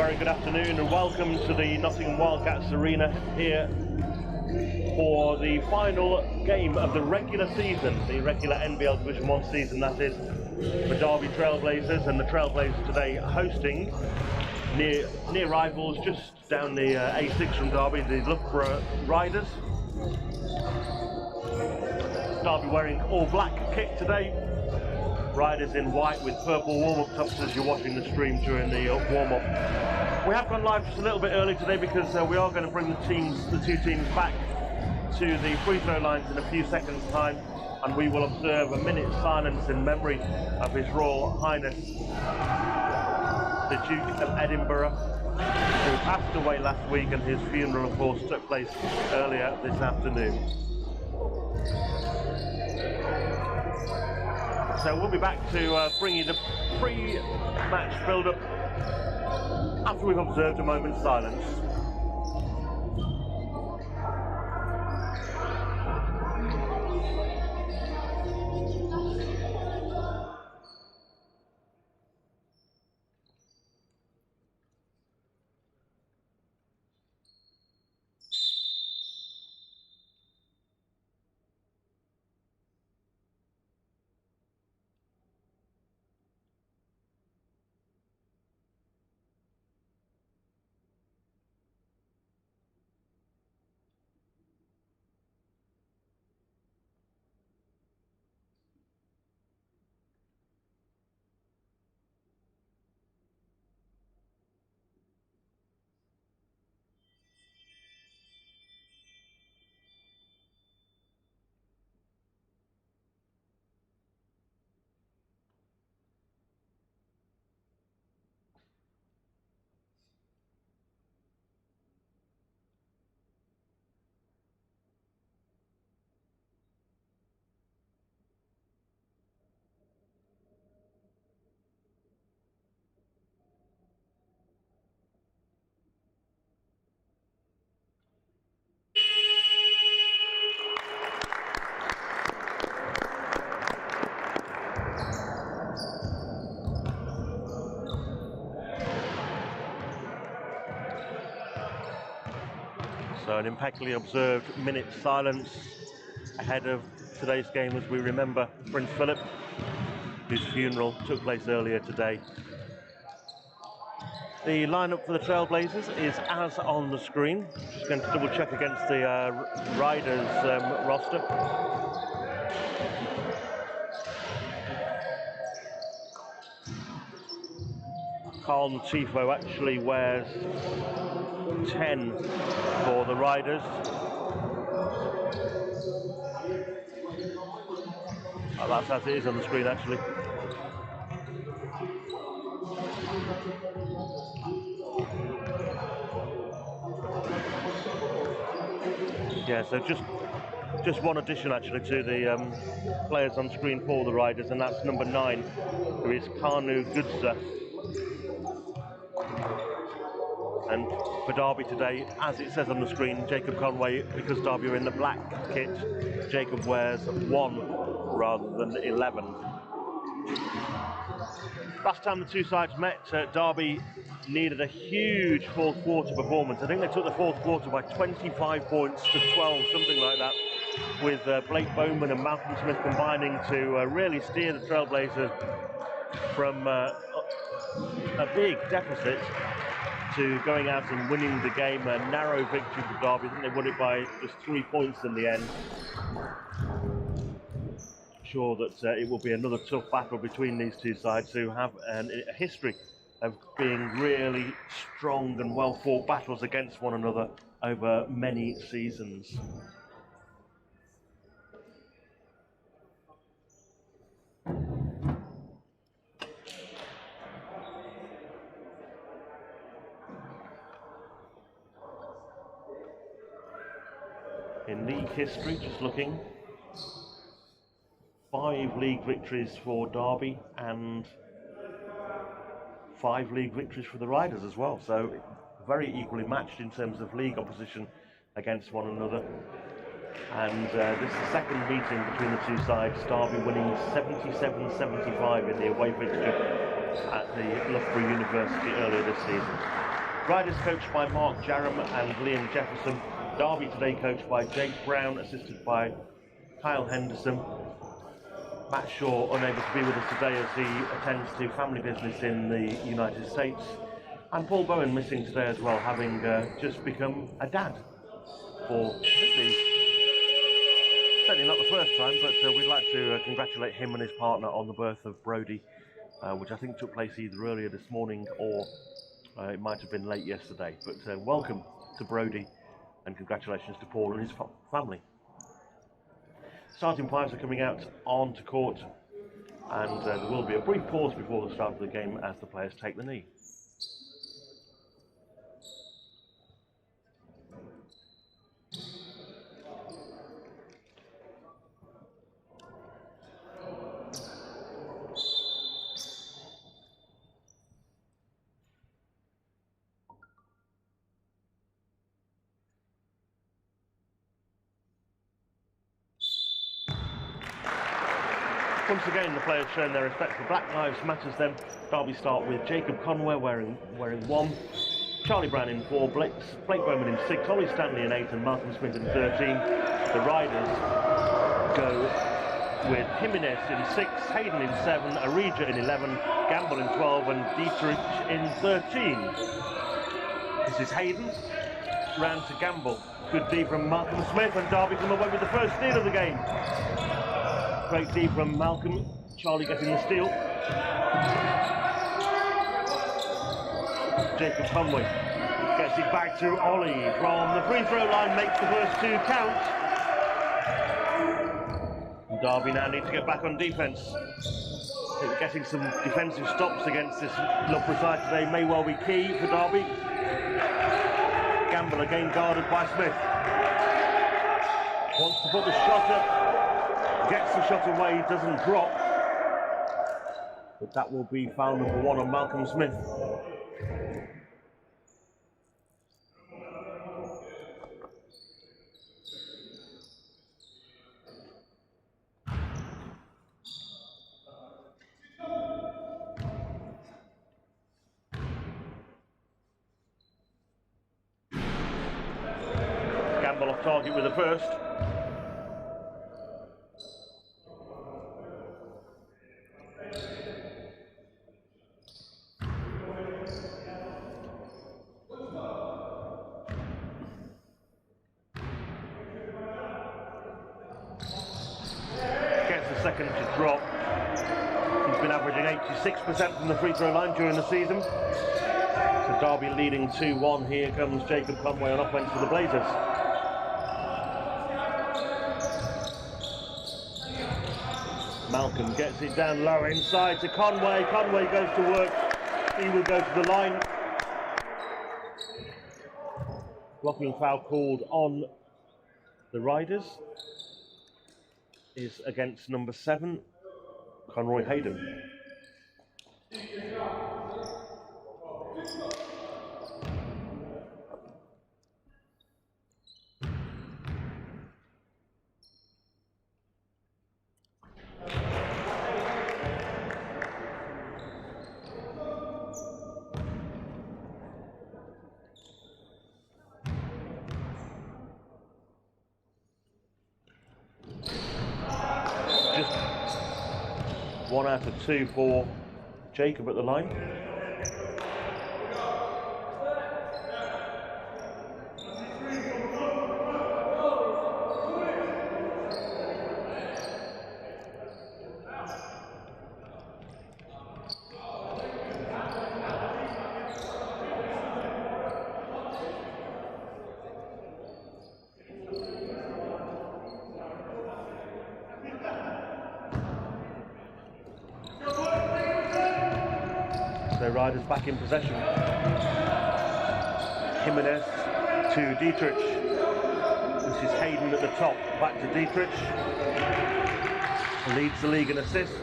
very good afternoon and welcome to the Nottingham Wildcats arena here for the final game of the regular season, the regular NBL Division 1 season, that is, for Derby Trailblazers, and the Trailblazers today hosting near rivals just down the A6 from Derby, the Loughborough Riders. Derby wearing all black kit today, Riders in white with purple warm-up tops as you're watching the stream during the warm-up. We have gone live just a little bit early today because we are going to bring the two teams back to the free throw lines in a few seconds time, and we will observe a minute's silence in memory of His Royal Highness the Duke of Edinburgh, who passed away last week, and his funeral of course took place earlier this afternoon. So we'll be back to bring you the pre-match build-up after we've observed a moment's silence. So an impeccably observed minute's silence ahead of today's game as we remember Prince Philip, whose funeral took place earlier today. The lineup for the Trailblazers is as on the screen. Just going to double check against the Riders roster. Carl Tifo actually wears 10 for the Riders. Oh, that's as it is on the screen actually. Yeah, so just one addition actually to the players on screen for the Riders, and that's number 9, who is Kanu Gudsa. And for Derby today, as it says on the screen, Jacob Conway, because Derby are in the black kit, Jacob wears 1 rather than 11. Last time the two sides met, Derby needed a huge fourth quarter performance. I think they took the fourth quarter by 25 points to 12, something like that, with Blake Bowman and Malcolm Smith combining to really steer the Trailblazers from a big deficit to going out and winning the game. A narrow victory for Derby. I think they won it by just 3 points in the end. Sure that it will be another tough battle between these two sides, who have a history of being really strong and well fought battles against one another over many seasons. In league history, just looking, 5 league victories for Derby and 5 league victories for the Riders as well. So very equally matched in terms of league opposition against one another. And this is the second meeting between the two sides, Derby winning 77-75 in the away fixture at the Loughborough University earlier this season. Riders coached by Mark Jarram and Liam Jefferson. Derby today coached by Jake Brown, assisted by Kyle Henderson. Matt Shaw unable to be with us today as he attends to family business in the United States. And Paul Bowen missing today as well, having just become a dad for certainly not the first time, but we'd like to congratulate him and his partner on the birth of Brodie, which I think took place either earlier this morning or it might have been late yesterday. But welcome to Brodie and congratulations to Paul and his family. Starting players are coming out onto court, and there will be a brief pause before the start of the game as the players take the knee. Once again, the players showing their respect for Black Lives Matters then. Derby start with Jacob Conway wearing 1, Charlie Brown in 4, Blake Bowman in 6, Ollie Stanley in 8 and Malcolm Smith in 13. The Riders go with Jimenez in 6, Hayden in 7, Arija in 11, Gamble in 12 and Dietrich in 13. This is Hayden, round to Gamble. Good D from Malcolm Smith and Derby come away with the first steal of the game. Great D from Malcolm, Charlie getting the steal. Jacob Conway gets it back to Ollie from the free throw line, makes the first 2 count. And Derby now need to get back on defence. Getting some defensive stops against this Loughborough side today may well be key for Derby. Gamble again guarded by Smith. Wants to put the shot up. Gets the shot away, doesn't drop. But that will be foul number 1 on Malcolm Smith. Gamble off target with the first. Second to drop. He's been averaging 86% from the free throw line during the season. So Derby leading 2-1. Here comes Jacob Conway on offense for the Blazers. Malcolm gets it down low inside to Conway. Conway goes to work. He will go to the line. Blocking foul called on the Riders is against number 7, Conroy Hayden. Just 1 out of 2 for Jacob at the line. Riders back in possession. Jimenez to Dietrich. This is Hayden at the top. Back to Dietrich. Leads the league in assists.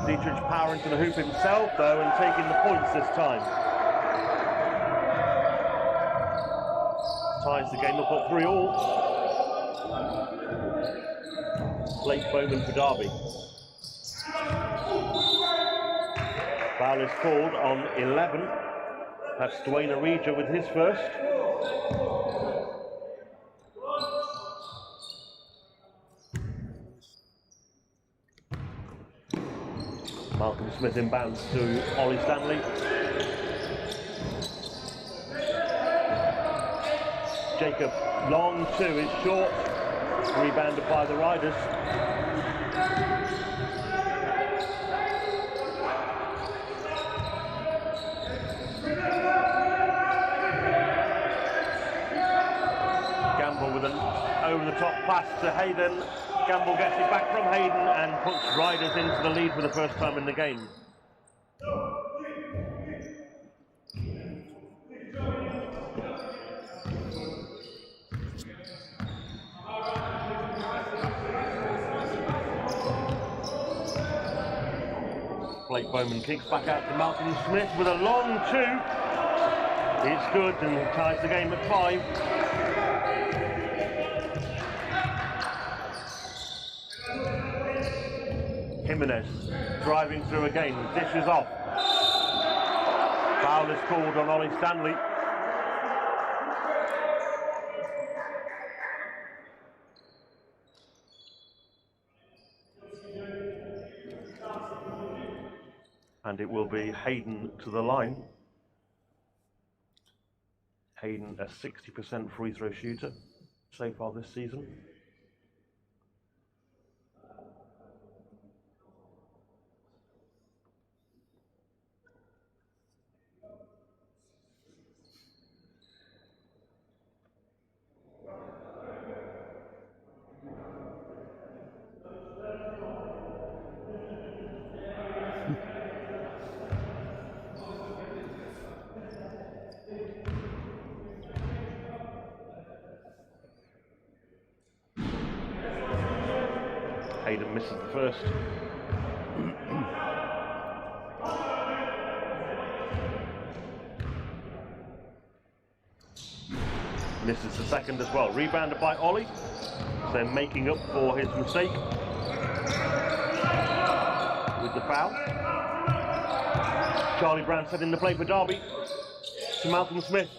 Dietrich powering to the hoop himself though and taking the points this time. Ties the game up at 3-all. Blake Bowman for Derby. Foul is called on 11. That's Dwayne Arija with his first. Malcolm Smith inbounds to Ollie Stanley. Jacob long two is short. Rebounded by the Riders. Gamble with an over-the-top pass to Hayden. Gamble gets it back from Hayden and puts Riders into the lead for the first time in the game. Blake Bowman kicks back out to Malcolm Smith with a long two. It's good and ties the game at 5. Jimenez driving through again, dishes off. Foul is called on Ollie Stanley. And it will be Hayden to the line. Hayden, a 60% free throw shooter so far this season. Hayden misses the first. Misses the second as well. Rebounded by Ollie. So making up for his mistake with the foul. Charlie Brown set in the play for Derby to Malcolm Smith.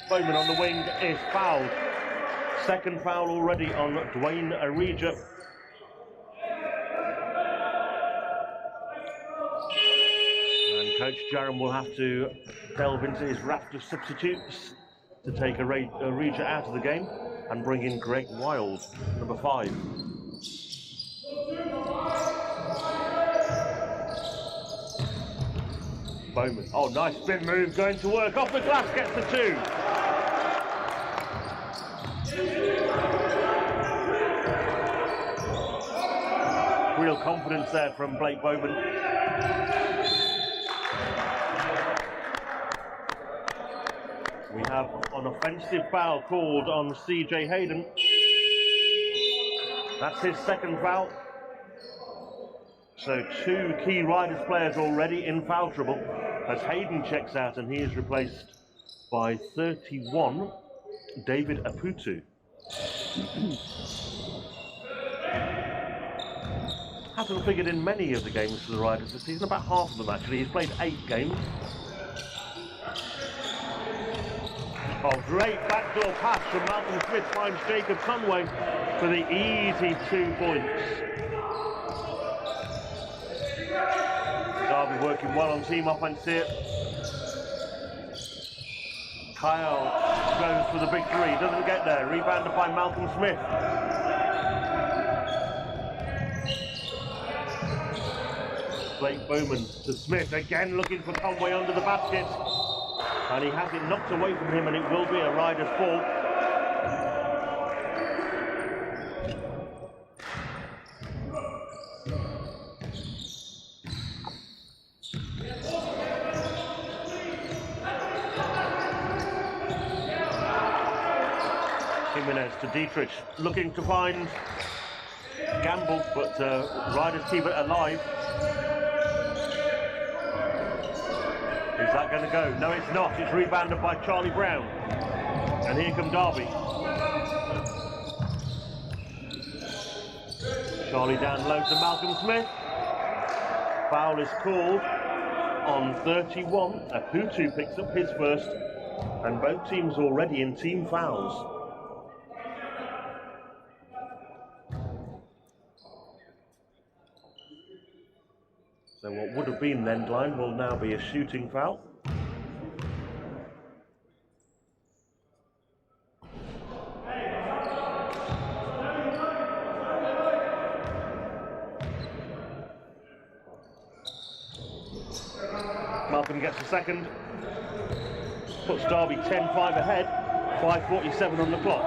Bowman on the wing is fouled. Second foul already on Dwayne Arija. Coach Jerram will have to delve into his raft of substitutes to take Arija out of the game and bring in Greg Wild, number 5. Bowman, oh nice spin move, going to work, off the glass, gets the 2. Real confidence there from Blake Bowman. We have an offensive foul called on CJ Hayden. That's his second foul. So 2 key Riders players already in foul trouble as Hayden checks out and he is replaced by 31, David Aputu. Hasn't figured in many of the games for the Riders this season, about half of them actually. He's played 8 games. Oh, great backdoor pass from Malcolm Smith, finds Jacob Conway for the easy 2 points. Derby working well on team offense here. Kyle goes for the big 3, doesn't get there. Rebounded by Malcolm Smith. Blake Bowman to Smith, again looking for Conway under the basket. And he has it knocked away from him and it will be a Riders ball. Jimenez to Dietrich, looking to find Gamble, but Riders keep it alive. Is that going to go? No, it's not. It's rebounded by Charlie Brown. And here come Derby. Charlie down low to Malcolm Smith. Foul is called on 31. Aputu picks up his first, and both teams already in team fouls. So what would have been an end line will now be a shooting foul. Malcolm gets the second, puts Derby 10-5 ahead, 5:47 on the clock.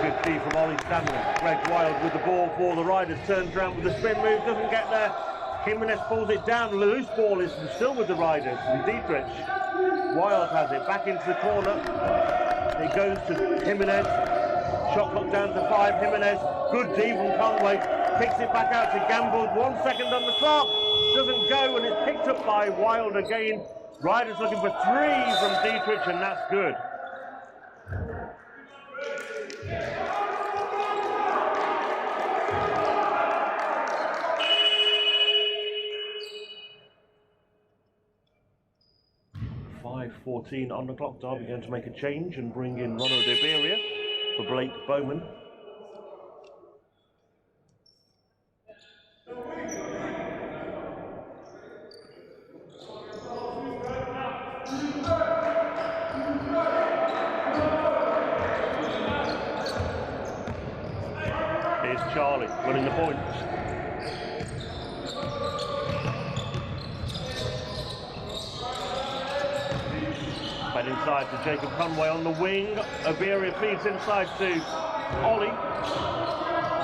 Good D from Ollie Stanley. Greg Wild with the ball for the Riders, turns around with the spin move, doesn't get there. Jimenez pulls it down, the loose ball is still with the Riders, and Dietrich. Wild has it back into the corner, it goes to Jimenez. Shot clock down to 5, Jimenez, good D from Conway, picks it back out to Gamble, 1 second on the clock, doesn't go, and it's picked up by Wild again. Riders looking for 3 from Dietrich, and that's good. .14 on the clock. Derby going to make a change and bring in Ronald Iberia for Blake Bowman. Here's Charlie winning the points. Fed inside to Jacob Conway on the wing. Iberia feeds inside to Ollie.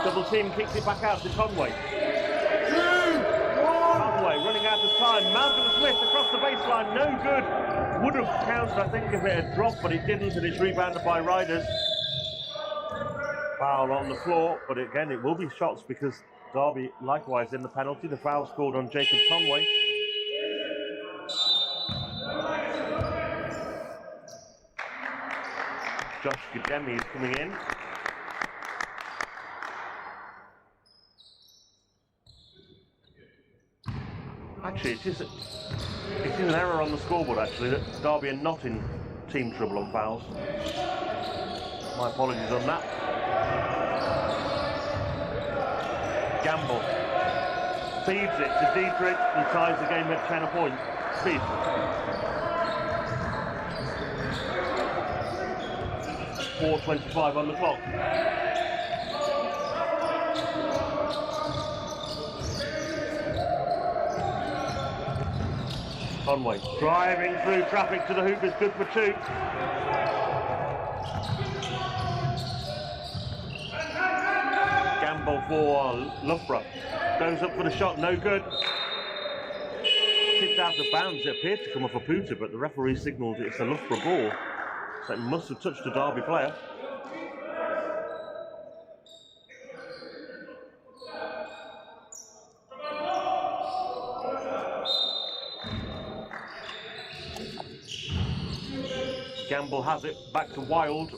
Double team kicks it back out to Conway. Conway running out of time. Malcolm Smith across the baseline, no good. Would have counted, I think, if it had dropped, but it didn't, and it's rebounded by Riders. Foul on the floor, but again, it will be shots because Derby likewise in the penalty. The foul scored on Jacob Conway. Josh Gademi is coming in. Actually, it is an error on the scoreboard, actually, that Derby are not in team trouble on fouls. My apologies on that. Gamble feeds it to Dietrich and ties the game at 10 points. Speed. 4:25 on the clock. Conway driving through traffic to the hoop is good for 2. Gamble for Loughborough. Goes up for the shot, no good. Kicked out of bounds. It appeared to come off a Puta, but the referee signalled it's a Loughborough ball. So it must have touched a Derby player. Gamble has it, back to Wild.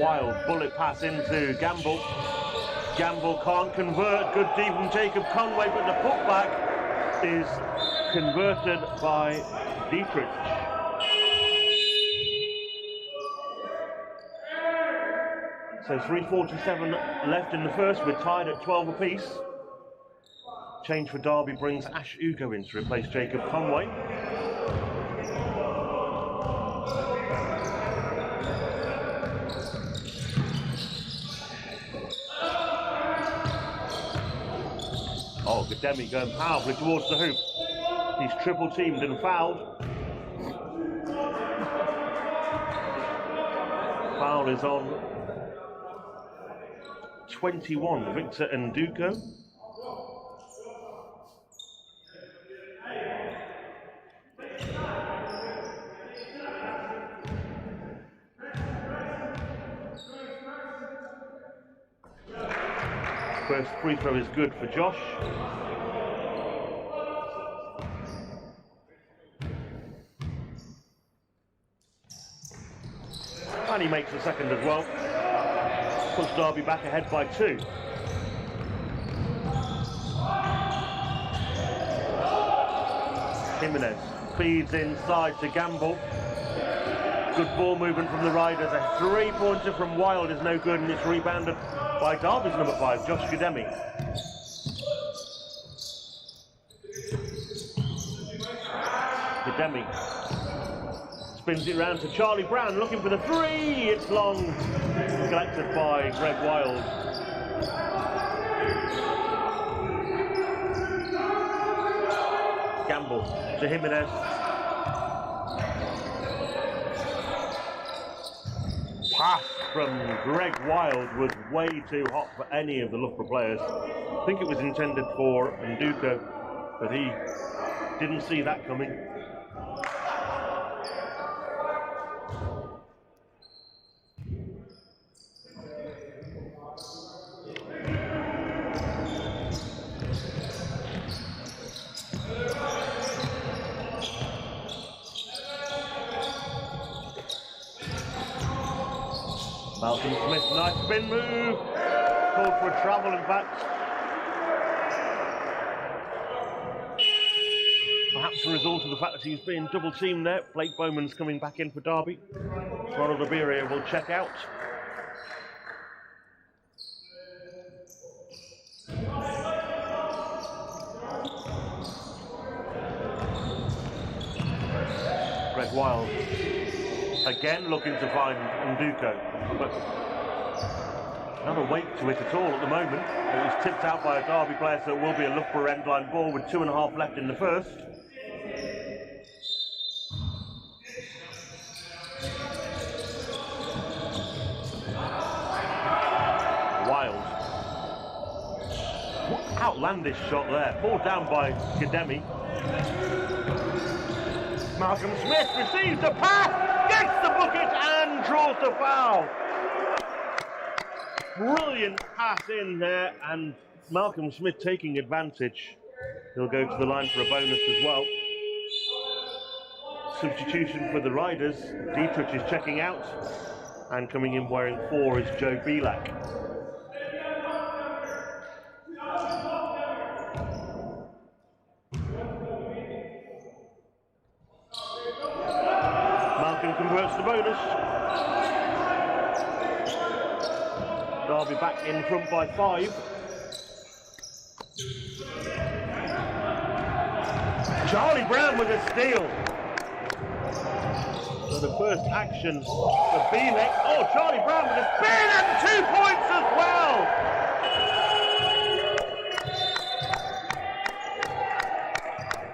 Wild, bullet pass into Gamble. Gamble can't convert, good D from Jacob Conway, but the putback is converted by Dietrich. So 3:47 left in the first, we're tied at 12 apiece. Change for Derby brings Ash Ugo in to replace Jacob Conway. Oh, Gademi going powerfully towards the hoop. He's triple teamed and fouled. Foul is on 21, Victor Nduko. First free throw is good for Josh. and he makes the second as well. Puts Derby back ahead by 2. Jimenez feeds inside to Gamble. Good ball movement from the Riders. A 3-pointer from Wild is no good, and it's rebounded by Derby's number 5, Josh Gademi. Gademi spins it round to Charlie Brown, looking for the 3. It's long, collected by Greg Wild. Gamble to Jimenez. Pass from Greg Wild was way too hot for any of the Loughborough players. I think it was intended for Nduko, but he didn't see that coming. Malcolm Smith, nice spin move. Called for a travel, in fact. Perhaps a result of the fact that he's being double teamed there. Blake Bowman's coming back in for Derby. Ronald Abiria will check out. Greg Wild again looking to find Nduko, but not a weight to it at all at the moment. It was tipped out by a Derby player, so it will be a Loughborough endline ball with 2.5 left in the first. Wild. What outlandish shot there. Pulled down by Gademi. Malcolm Smith receives the pass, gets the bucket and draws the foul. Brilliant pass in there, and Malcolm Smith taking advantage. He'll go to the line for a bonus as well. Substitution for the Riders. Dietrich is checking out, and coming in wearing 4 is Joe Belak. Converts the bonus. Derby back in front by 5. Charlie Brown with a steal. So the first action for Belek. Oh, Charlie Brown with a spin and 2 points as well.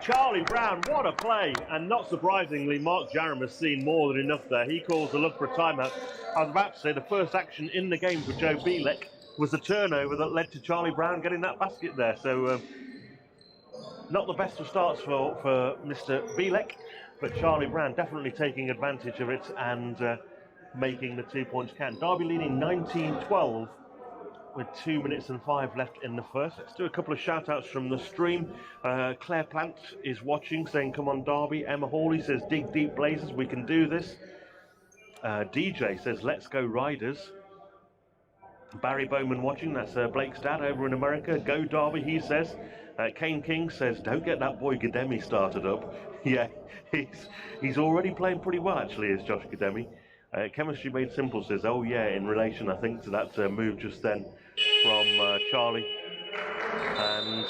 Charlie Brown, what a play, and not surprisingly, Mark Jarram has seen more than enough there. He calls the look for a timeout. I was about to say the first action in the game for Joe Belek was the turnover that led to Charlie Brown getting that basket there. So not the best of starts for Mr. Belek, but Charlie Brown definitely taking advantage of it and making the 2 points count. Derby leading 19-12. With 2 minutes and 5 left in the first. Let's do a couple of shout outs from the stream. Claire Plant is watching, saying come on Derby. Emma Hawley says dig deep Blazers, we can do this. DJ says let's go Riders. Barry Bowman watching, that's Blake's dad over in America. Go Derby, he says. Kane King says don't get that boy Gademi started up. Yeah, he's already playing pretty well actually, is Josh Gademi. Chemistry Made Simple says, oh yeah, in relation, I think, to that move just then from Charlie. And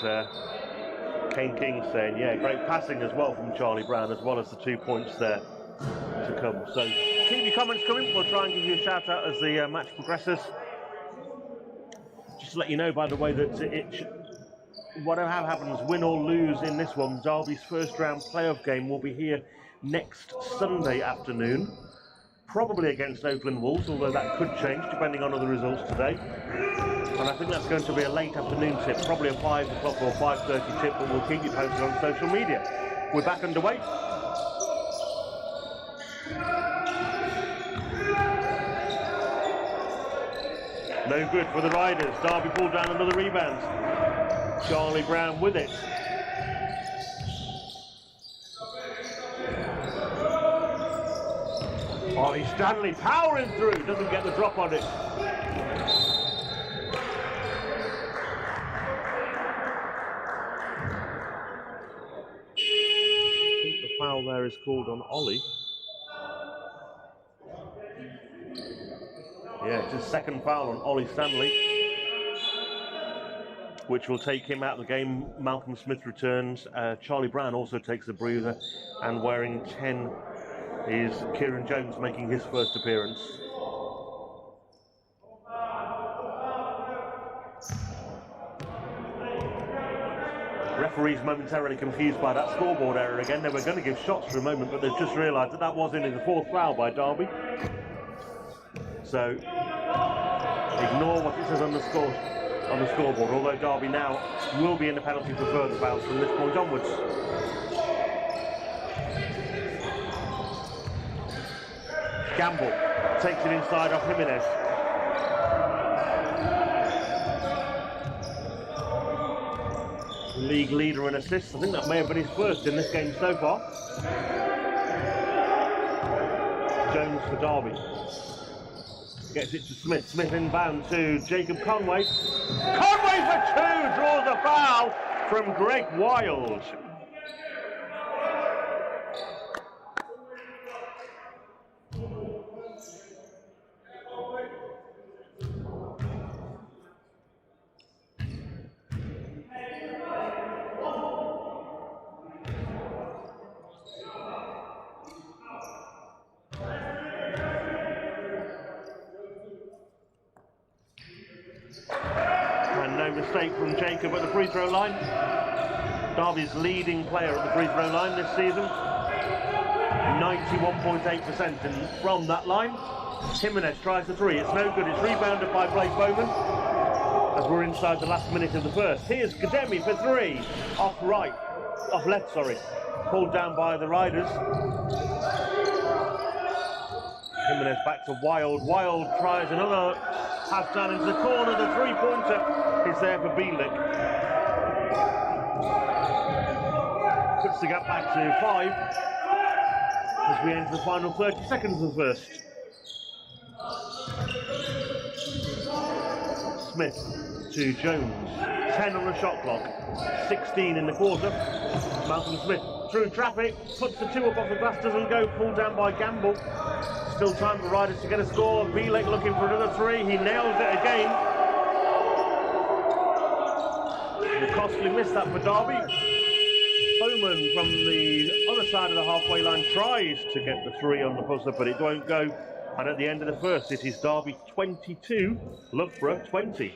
Kane King saying, yeah, great passing as well from Charlie Brown, as well as the 2 points there to come. So keep your comments coming. We'll try and give you a shout out as the match progresses. Just to let you know, by the way, that whatever happens, win or lose in this one, Derby's first round playoff game will be here next Sunday afternoon. Probably against Oakland Wolves, although that could change depending on other results today. And I think that's going to be a late afternoon tip, probably a 5 o'clock or 5:30 tip, but we'll keep you posted on social media. We're back underway. No good for the Riders. Derby pulled down another rebound. Charlie Brown with it. Ollie Stanley powering through, doesn't get the drop on it. I think the foul there is called on Ollie. Yeah, it's his second foul on Ollie Stanley, which will take him out of the game. Malcolm Smith returns. Charlie Brown also takes the breather, and wearing 10 is Kieran Jones, making his first appearance. Referees momentarily confused by that scoreboard error again. They were going to give shots for a moment, but they've just realised that that was in the fourth foul by Derby. So ignore what it says on the scoreboard, although Derby now will be in the penalty for further fouls from this point onwards. Gamble takes it inside off Jimenez. League leader in assists. I think that may have been his first in this game so far. Jones for Derby. Gets it to Smith. Smith inbound to Jacob Conway. Conway for two! Draws a foul from Greg Wild. Mistake from Jacob at the free throw line. Derby's leading player at the free throw line this season. 91.8% from that line. Jimenez tries the three. It's no good. It's rebounded by Blake Bowman as we're inside the last minute of the first. Here's Kademi for three. Off left, sorry. Pulled down by the Riders. Jimenez back to Wild. Wild tries another pass down into the corner. The three-pointer is there for Bielik. Puts the gap back to 5 as we enter the final 30 seconds of the first. Smith to Jones. 10 on the shot clock. 16 in the quarter. Malcolm Smith through traffic. Puts the two up off the glass. Doesn't go. Pulled down by Gamble. Still time for Riders to get a score. Bielik looking for another three. He nails it again. A costly miss that for Derby. Bowman from the other side of the halfway line tries to get the three on the buzzer, but it won't go. And at the end of the first, it is Derby 22, Loughborough 20.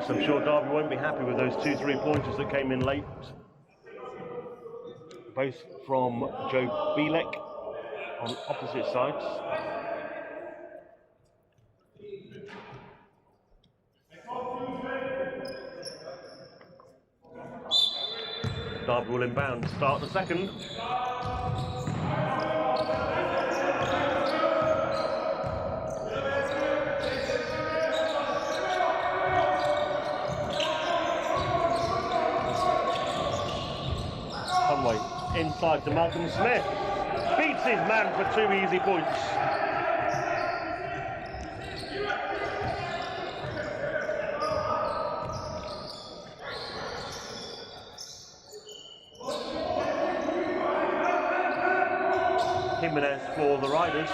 I'm sure Derby won't be happy with those 2 3-pointers that came in late. Both from Joe Bielik on opposite sides. Derby will inbound, start the second. outside to Malcolm Smith. Beats his man for 2 easy points. Jimenez for the Riders.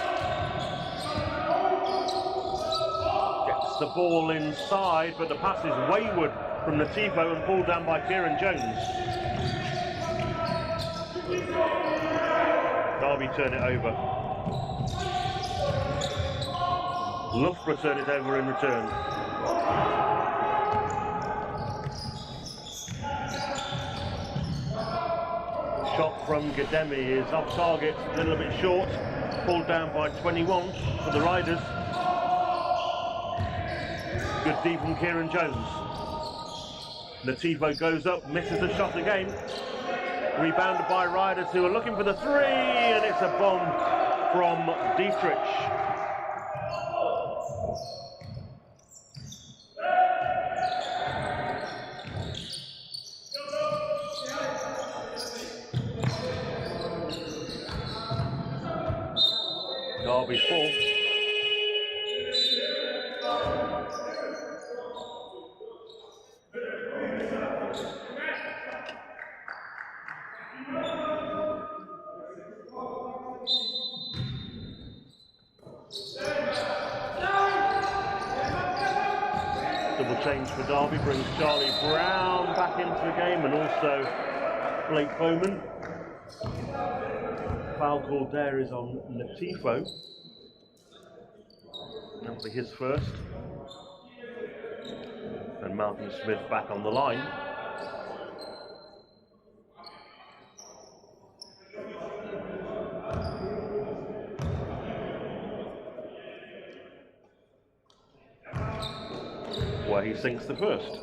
Gets the ball inside, but the pass is wayward from Natifo and pulled down by Kieran Jones. Derby turn it over. Loughborough turn it over in return. Shot from Gademi is off target, a little bit short, pulled down by 21 for the Riders. Good deep from Kieran Jones. Natifo goes up, misses the shot again. Rebounded by Riders who are looking for the three, and it's a bomb from Dietrich. Derby 4. Double change for Derby brings Charlie Brown back into the game, and also Blake Bowman. Foul called there is on Natifo. That'll be his first. And Malcolm Smith back on the line. Where he sinks the first.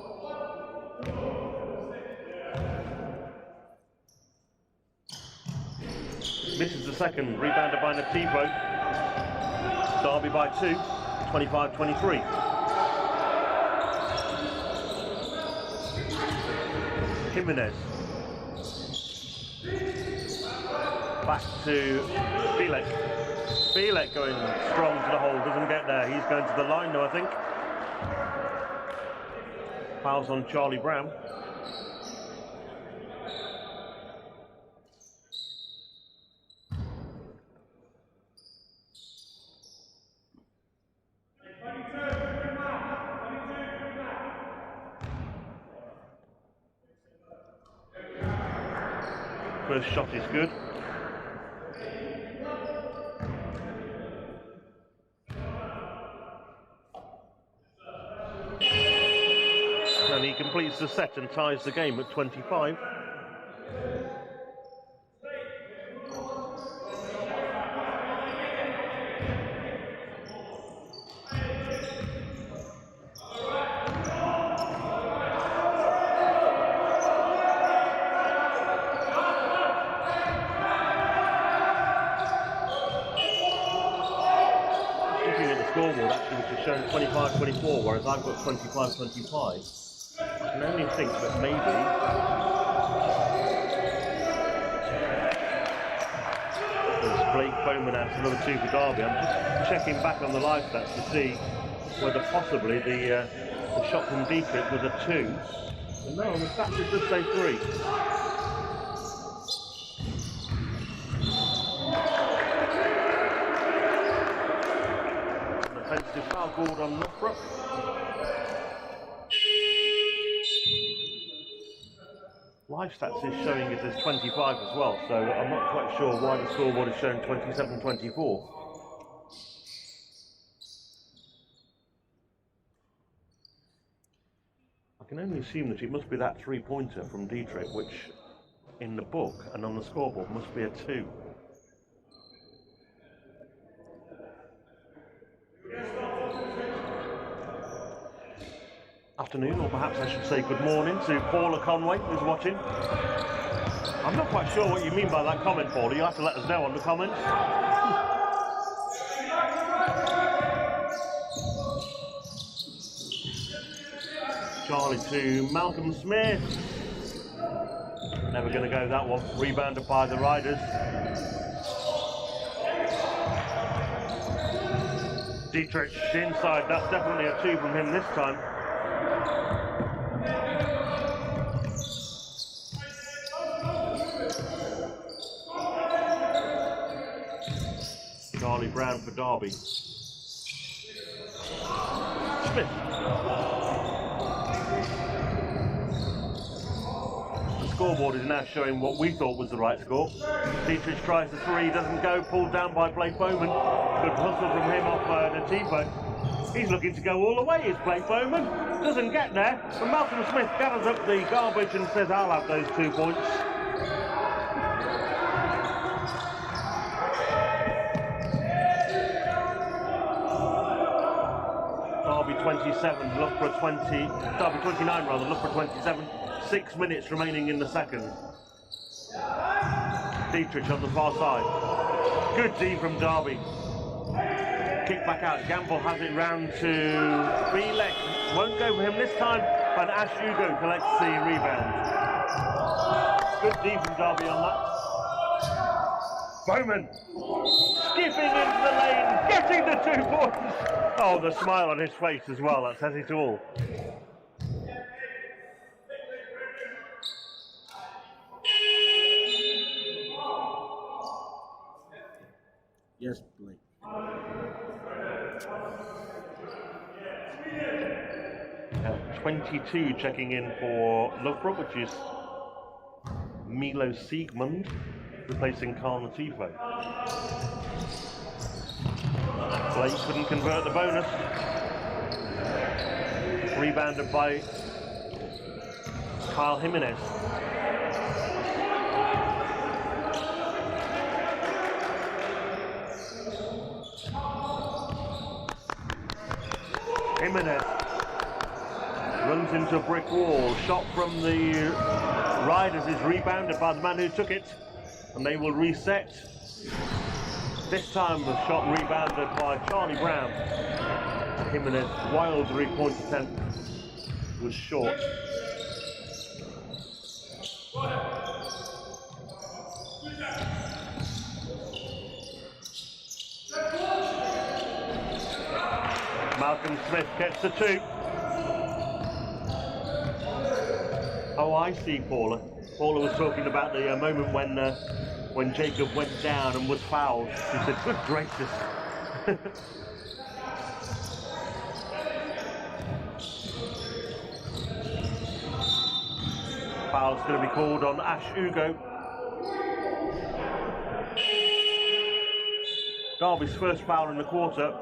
Misses the second, rebounded by Natifo. Derby by 2, 25-23. Jimenez. Back to Bilek. Bilek going strong to the hole, doesn't get there. He's going to the line now, I think. Fouls on Charlie Brown. First shot is good. And he completes the set and ties the game at 25. Scoreboard actually, which is showing 25-24, whereas I've got 25-25. I can only think that maybe there's Blake Bowman adds another 2 for Derby. I'm just checking back on the Livestats to see whether possibly the shot from Dietrich was a 2. But no, on the stats it does say 3. Offensive foul called on Loughborough. Livestats is showing it as 25 as well, so I'm not quite sure why the scoreboard is showing 27-24. I can only assume that it must be that 3-pointer from Dietrich, which in the book and on the scoreboard must be a 2. Afternoon, or perhaps I should say good morning to Paula Conway, who's watching. I'm not quite sure what you mean by that comment, Paula. You'll have to let us know on the comments. Charlie to Malcolm Smith. Never going to go that one. Rebounded by the Riders. Dietrich inside. That's definitely a 2 from him this time. Charlie Brown for Derby. Smith. The scoreboard is now showing what we thought was the right score. Dietrich tries the 3, doesn't go, pulled down by Blake Bowman. Good hustle from him off Nativo. He's looking to go all the way, is Blake Bowman. Doesn't get there, and Malcolm Smith gathers up the garbage and says, I'll have those 2 points. Derby 27, Loughborough 20, Derby 29 rather, Loughborough 27. 6 minutes remaining in the second. Dietrich on the far side. Good D from Derby. Kick back out. Gamble has it round to Bielek. Won't go for him this time, and Ash Ugo collects the rebound. Good D from Derby on that. Bowman skipping into the lane, getting the 2 points. Oh, the smile on his face as well, that says it all. Yes, Blake. 22 checking in for Loughborough, which is Milo Siegmund replacing Carl Natifo. Blake couldn't convert the bonus. Rebounded by Kyle Jimenez. Jimenez runs into a brick wall. Shot from the Riders is rebounded by the man who took it, and they will reset. This time the shot rebounded by Charlie Brown. Jimenez, wild 3-point attempt, was short. Malcolm Smith gets the 2. Oh, I see, Paula. Paula was talking about the moment when Jacob went down and was fouled. She said, good gracious. Foul's going to be called on Ash Ugo. Derby's first foul in the quarter.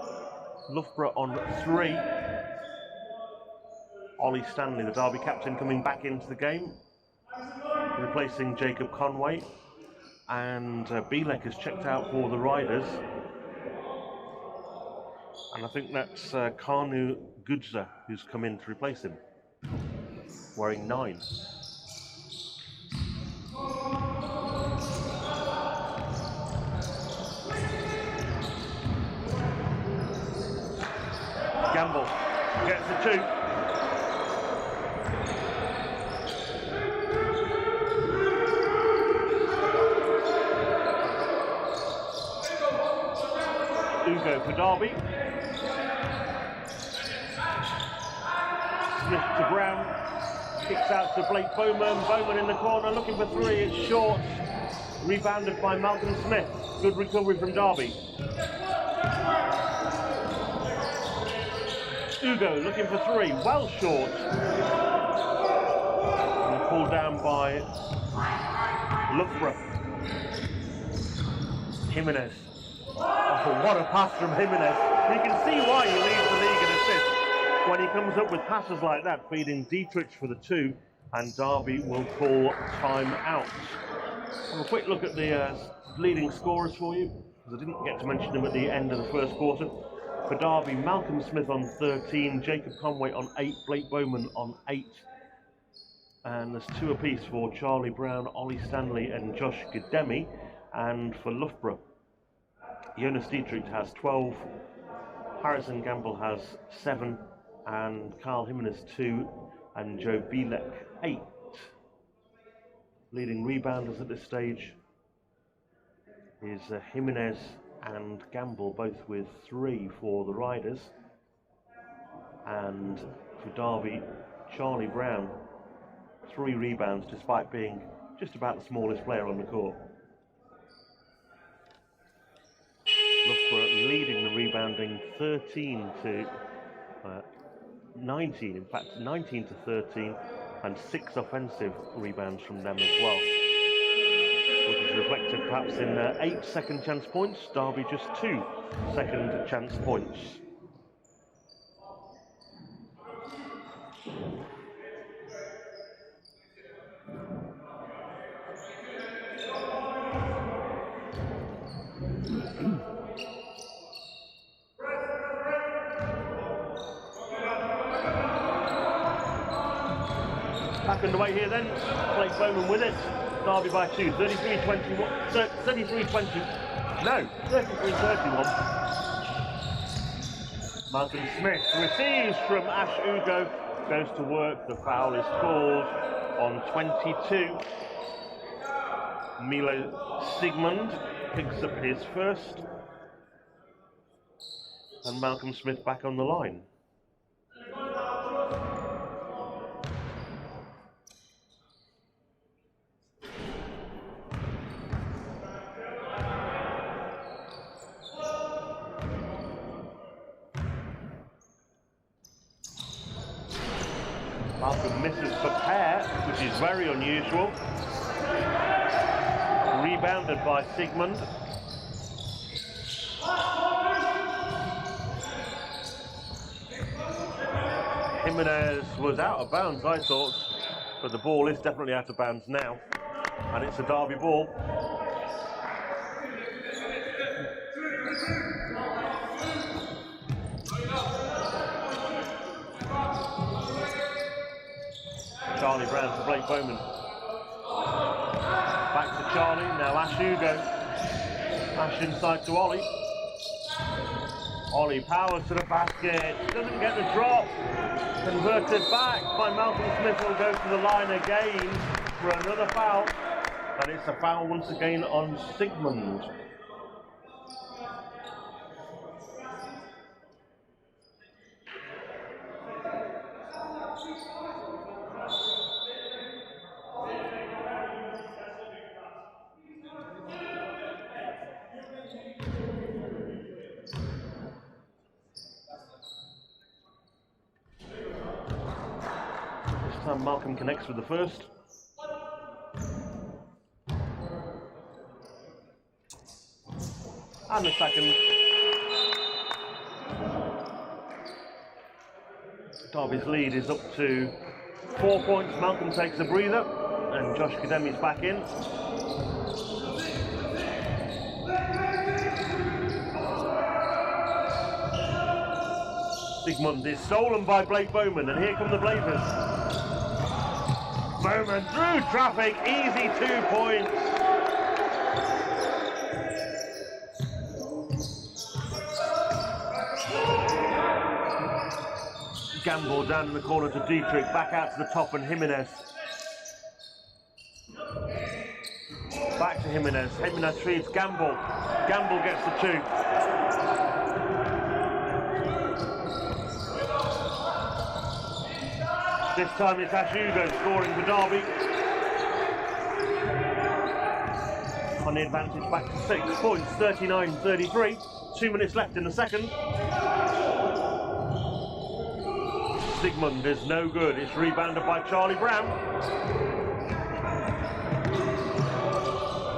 Loughborough on 3. Ollie Stanley, the Derby captain, coming back into the game, replacing Jacob Conway. And Bielek is checked out for the Riders. And I think that's Kanu Gudza who's come in to replace him, wearing 9. Gamble gets the 2. Ugo for Derby. Smith to Brown. Kicks out to Blake Bowman. Bowman in the corner looking for 3. It's short. Rebounded by Malcolm Smith. Good recovery from Derby. Ugo looking for 3, well short. And pulled down by Loughborough. Jimenez. Oh, what a pass from Jimenez. You can see why he leads the league in assists. When he comes up with passes like that, feeding Dietrich for the 2, and Derby will call time out. Have a quick look at the leading scorers for you, because I didn't get to mention them at the end of the first quarter. For Derby, Malcolm Smith on 13, Jacob Conway on 8, Blake Bowman on 8. And there's 2 apiece for Charlie Brown, Ollie Stanley and Josh Gademi. And for Loughborough, Jonas Dietrich has 12, Harrison Gamble has 7, and Carl Jimenez 2, and Joe Bielek 8. Leading rebounders at this stage is Jimenez and Gamble, both with 3 for the Riders. And for Derby, Charlie Brown, 3 rebounds despite being just about the smallest player on the court. Loughborough leading the rebounding 13 to 19, in fact 19 to 13, and 6 offensive rebounds from them as well, which is reflected perhaps in 8 second chance points. Derby just 2 second chance points. Back underway here then, Blake Bowman with it. Derby by 2, 33-21, 33-20, no, 33-31. Malcolm Smith receives from Ash Ugo, goes to work, the foul is called on 22. Milo Sigmund picks up his first, and Malcolm Smith back on the line. Malcolm misses for pair, which is very unusual. Rebounded by Sigmund. Jimenez was out of bounds, I thought, but the ball is definitely out of bounds now, and it's a Derby ball. Charlie Brown to Blake Bowman. Back to Charlie, now Ash Ugo. Ash inside to Ollie. Ollie powers to the basket, doesn't get the drop. Converted back by Malcolm Smith, will go to the line again for another foul. And it's a foul once again on Sigmund. Malcolm connects with the first. And the second. Derby's lead is up to 4 points. Malcolm takes a breather, and Josh Kademi's back in. Sigmund is stolen by Blake Bowman, and here come the Blazers. Bowman through traffic, easy 2 points. Gamble down in the corner to Dietrich, back out to the top, and Jimenez. Back to Jimenez. Jimenez treats Gamble. Gamble gets the 2. This time it's Ash Ugo scoring for Derby. On the advantage, back to 6 points, 39-33. 2 minutes left in the second. Sigmund is no good. It's rebounded by Charlie Brown.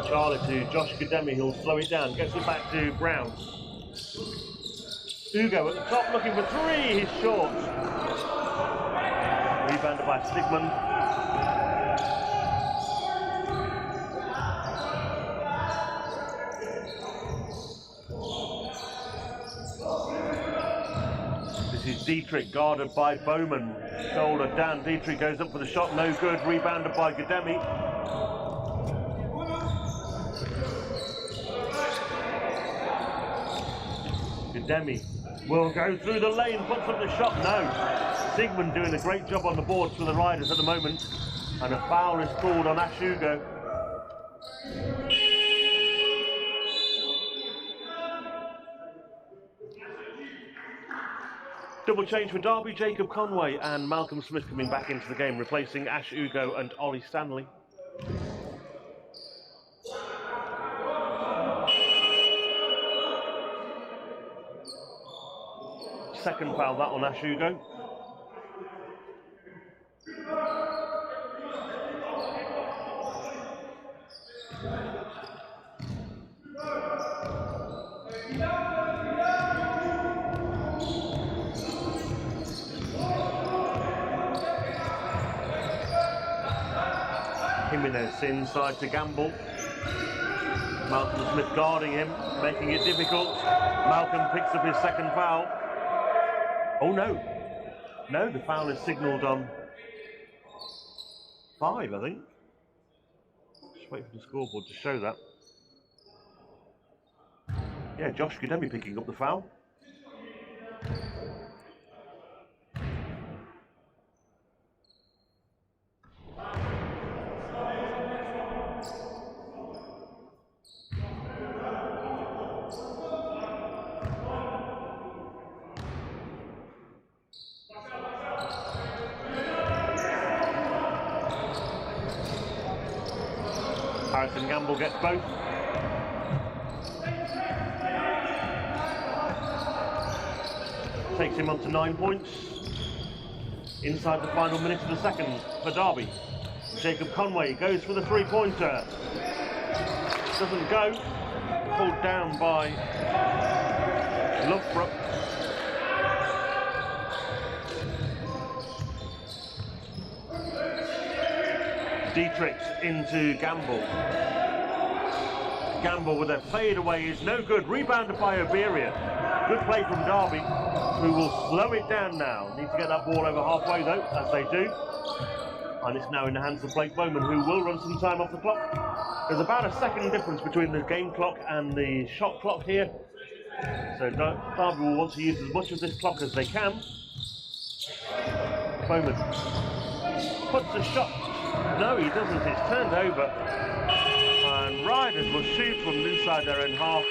Charlie to Josh Kademi, he'll slow it down. Gets it back to Brown. Ugo at the top looking for 3. He's short. Rebounded by Sigmund. This is Dietrich, guarded by Bowman. Shoulder down, Dietrich goes up for the shot, no good. Rebounded by Kademi. Kademi will go through the lane, puts up the shot, no. Sigmund doing a great job on the boards for the Riders at the moment. And a foul is called on Ash Ugo. Double change for Derby, Jacob Conway and Malcolm Smith coming back into the game, replacing Ash Ugo and Ollie Stanley. Second foul that on Ash Ugo. Jimenez inside to Gamble. Malcolm Smith guarding him, making it difficult. Malcolm picks up his second foul. Oh no. No, the foul is signalled on 5, I think. Just wait for the scoreboard to show that. Yeah, Josh Gudemi picking up the foul. Harrison Gamble gets both. Takes him on to 9 points. Inside the final minute of the second for Derby. Jacob Conway goes for the three-pointer. Doesn't go. Pulled down by Loughborough. Dietrich into Gamble. Gamble with a fade away is no good. Rebounded by Oberia. Good play from Derby, who will slow it down now. Need to get that ball over halfway though, as they do. And it's now in the hands of Blake Bowman, who will run some time off the clock. There's about a second difference between the game clock and the shot clock here. So Derby will want to use as much of this clock as they can. Bowman puts a shot. No, he doesn't. It's turned over. And Riders will shoot from inside their own half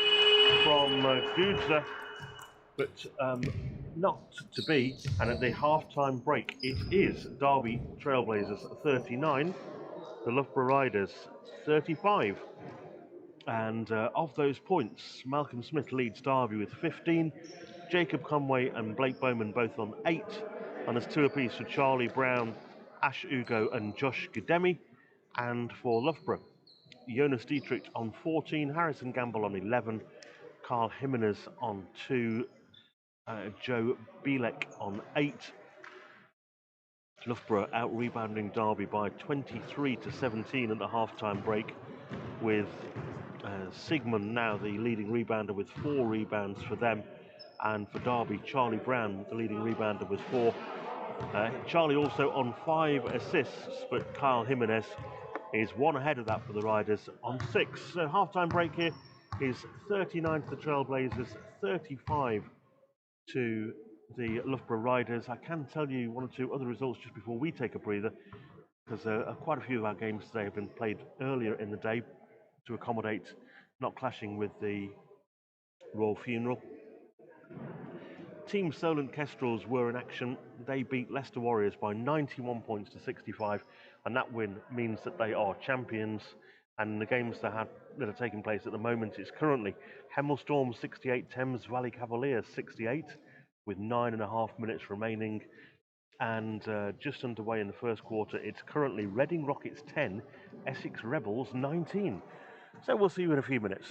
from Gudza, but not to be. And at the half-time break, it is Derby Trailblazers 39, the Loughborough Riders 35. And of those points, Malcolm Smith leads Derby with 15, Jacob Conway and Blake Bowman both on 8, and there's 2 apiece for Charlie Brown, Ash Ugo and Josh Gudemi. And for Loughborough, Jonas Dietrich on 14, Harrison Gamble on 11, Carl Jimenez on 2, Joe Bielek on 8. Loughborough out-rebounding Derby by 23-17 at the half-time break, with Sigmund now the leading rebounder with 4 rebounds for them, and for Derby, Charlie Brown the leading rebounder with 4. Charlie also on 5 assists, but Carl Jimenez is 1 ahead of that for the Riders on 6. So half-time break here is 39 to the Trailblazers, 35 to the Loughborough Riders. I can tell you 1 or 2 other results just before we take a breather, because quite a few of our games today have been played earlier in the day to accommodate not clashing with the Royal Funeral. Team Solent Kestrels were in action. They beat Leicester Warriors by 91 points to 65, and that win means that they are champions. And the games that are taking place at the moment, it's currently Hemel Storm 68, Thames Valley Cavaliers 68, with 9.5 minutes remaining. And just underway in the first quarter, it's currently Reading Rockets 10, Essex Rebels 19. So we'll see you in a few minutes.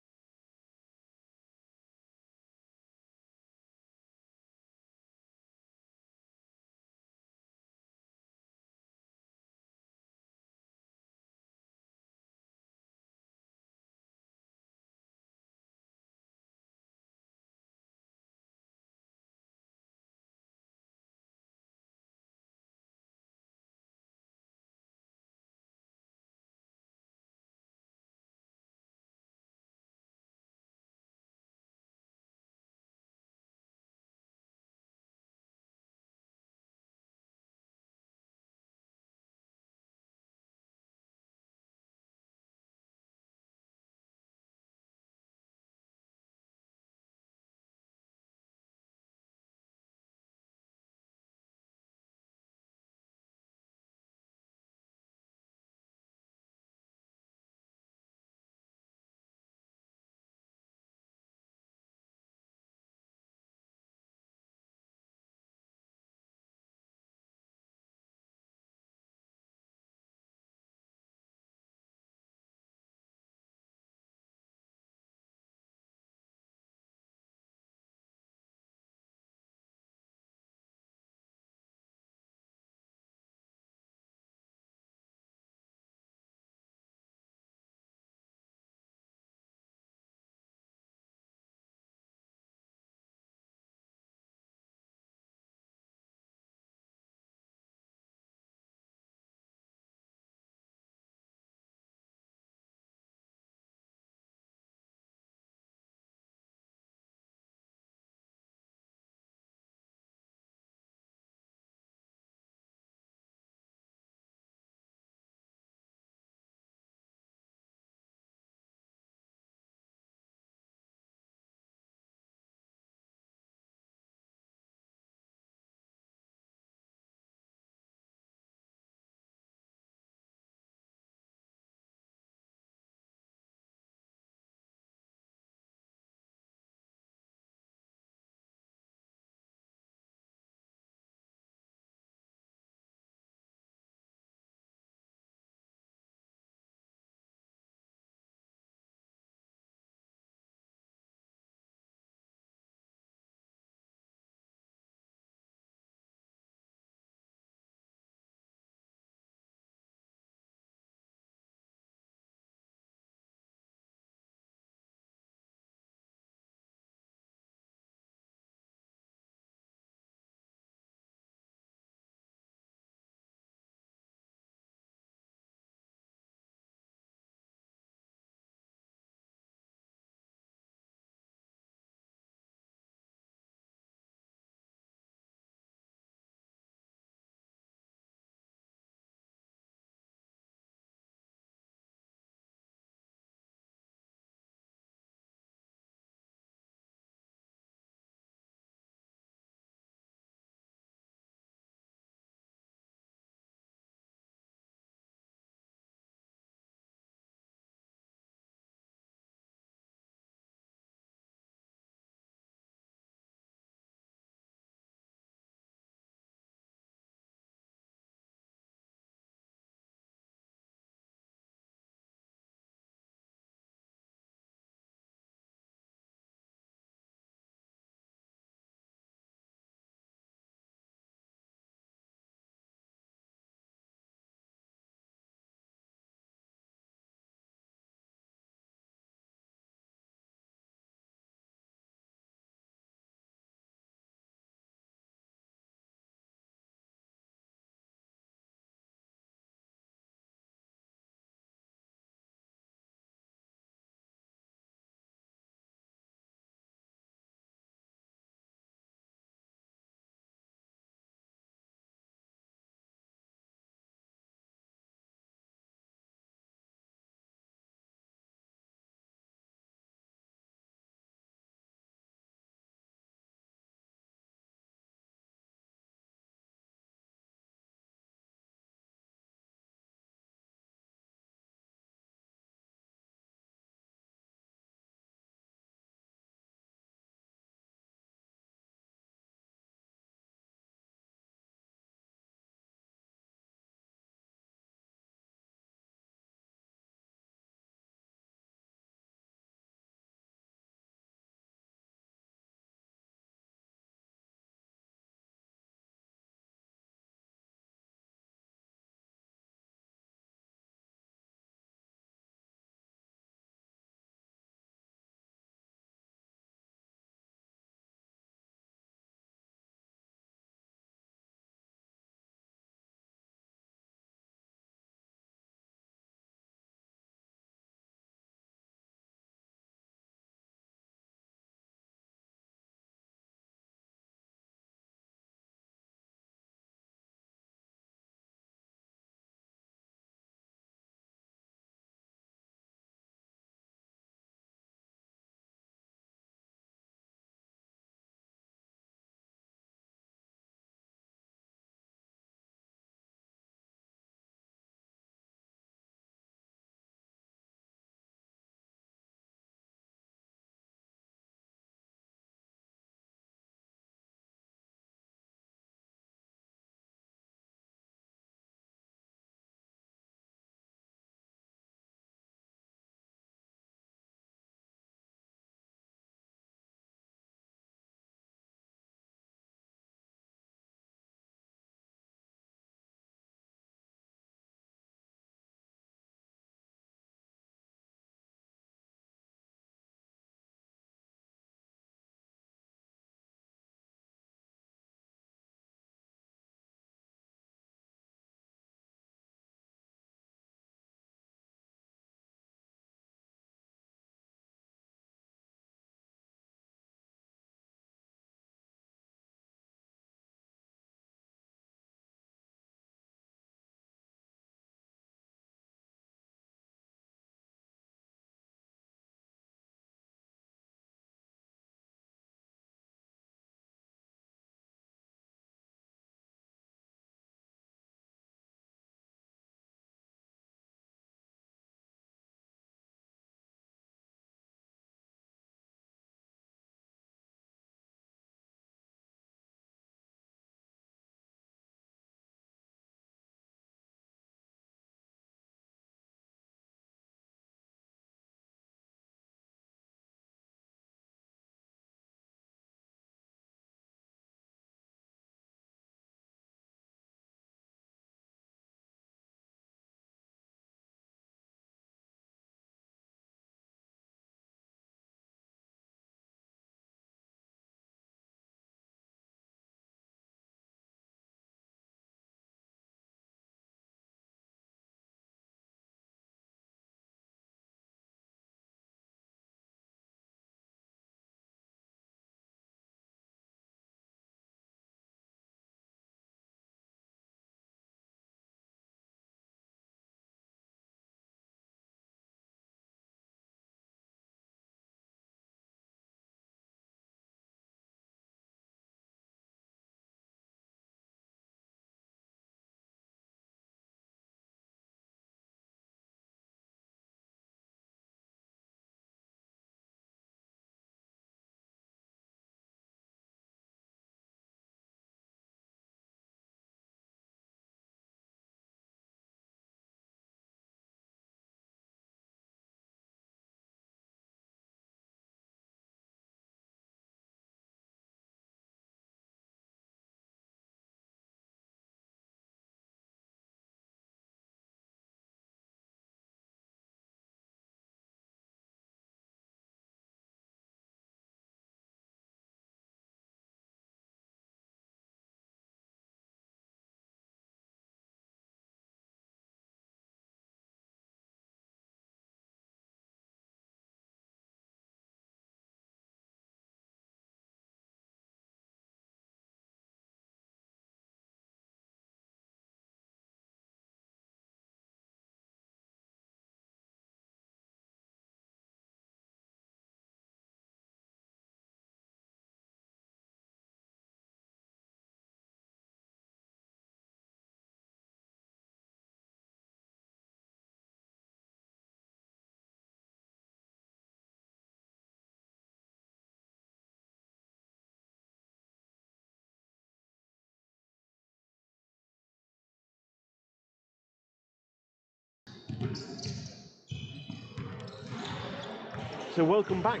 So welcome back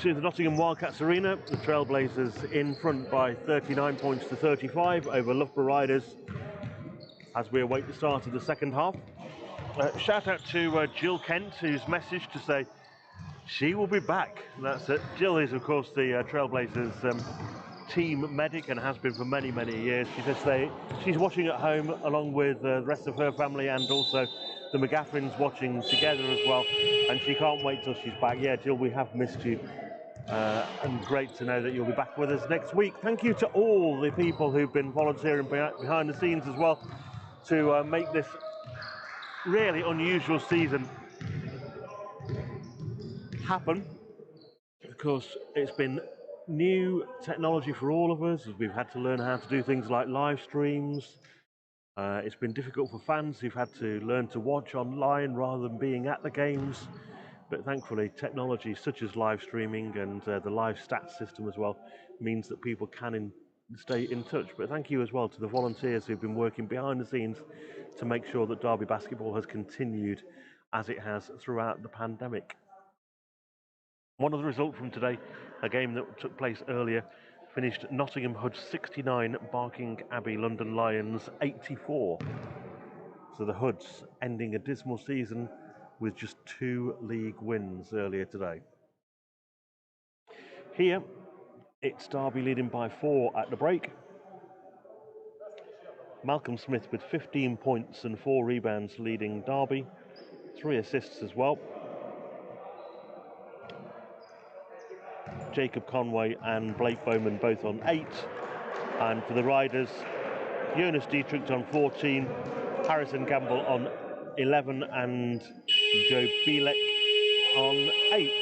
to the Nottingham Wildcats Arena. The Trailblazers in front by 39 points to 35 over Loughborough Riders as we await the start of the second half. Shout out to Jill Kent, who's messaged to say she will be back. That's it. Jill is, of course, the Trailblazers team medic and has been for many, many years. She says she's watching at home along with the rest of her family and also the McGaffins watching together as well. And she can't wait till she's back. Yeah, Jill, we have missed you. And great to know that you'll be back with us next week. Thank you to all the people who've been volunteering behind the scenes as well to make this really unusual season happen. Of course, it's been new technology for all of us. We've had to learn how to do things like live streams. It's been difficult for fans who've had to learn to watch online rather than being at the games. But thankfully, technology such as live streaming and the Livestats system as well means that people can stay in touch. But thank you as well to the volunteers who've been working behind the scenes to make sure that Derby basketball has continued as it has throughout the pandemic. One other result from today, a game that took place earlier, finished Nottingham Hood 69, Barking Abbey London Lions 84. So the Hoods ending a dismal season with just 2 league wins earlier today. Here, it's Derby leading by 4 at the break. Malcolm Smith with 15 points and 4 rebounds leading Derby, 3 assists as well. Jacob Conway and Blake Bowman both on 8. And for the Riders, Jonas Dietrich on 14, Harrison Gamble on 11 and Joe Bielek on 8.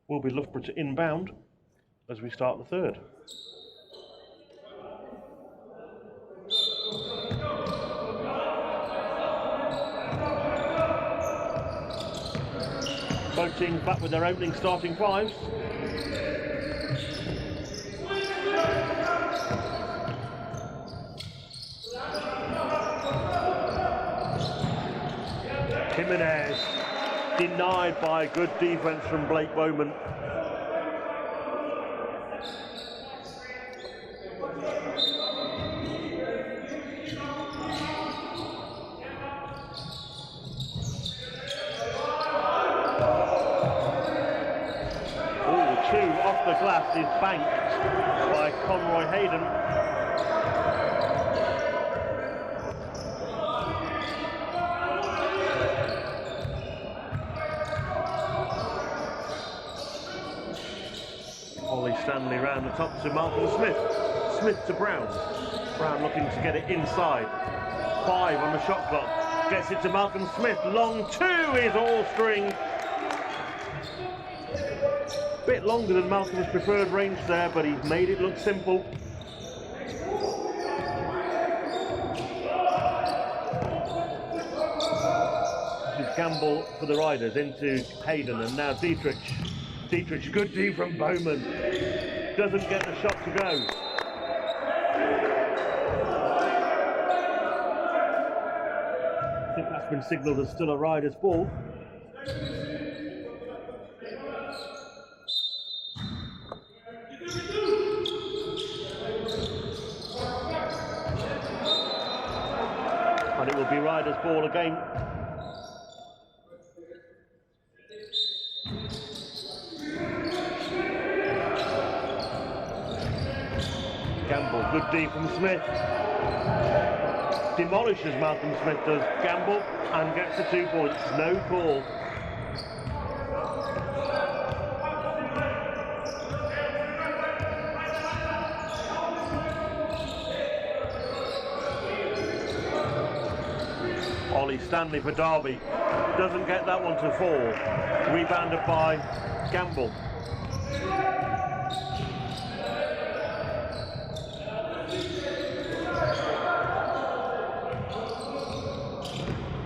Will be Loughborough to inbound as we start the third. Both teams back with their opening starting fives. Jimenez denied by good defense from Blake Bowman. The glass is banked by Conroy Hayden. Ollie Stanley round the top to Malcolm Smith. Smith to Brown. Brown looking to get it inside. 5 on the shot clock. Gets it to Malcolm Smith. Long 2 is all string. Bit longer than Malcolm's preferred range there, but he's made it look simple. This is Gamble for the Riders into Hayden, and now Dietrich. Dietrich, good D from Bowman. Doesn't get the shot to go. I think that's been signalled as still a Riders ball. And it will be Riders' ball again. Gamble, good D from Smith. Demolishes Malcolm Smith, does Gamble, and gets the 2 points. No call. Ollie Stanley for Derby. Doesn't get that one to fall. Rebounded by Gamble.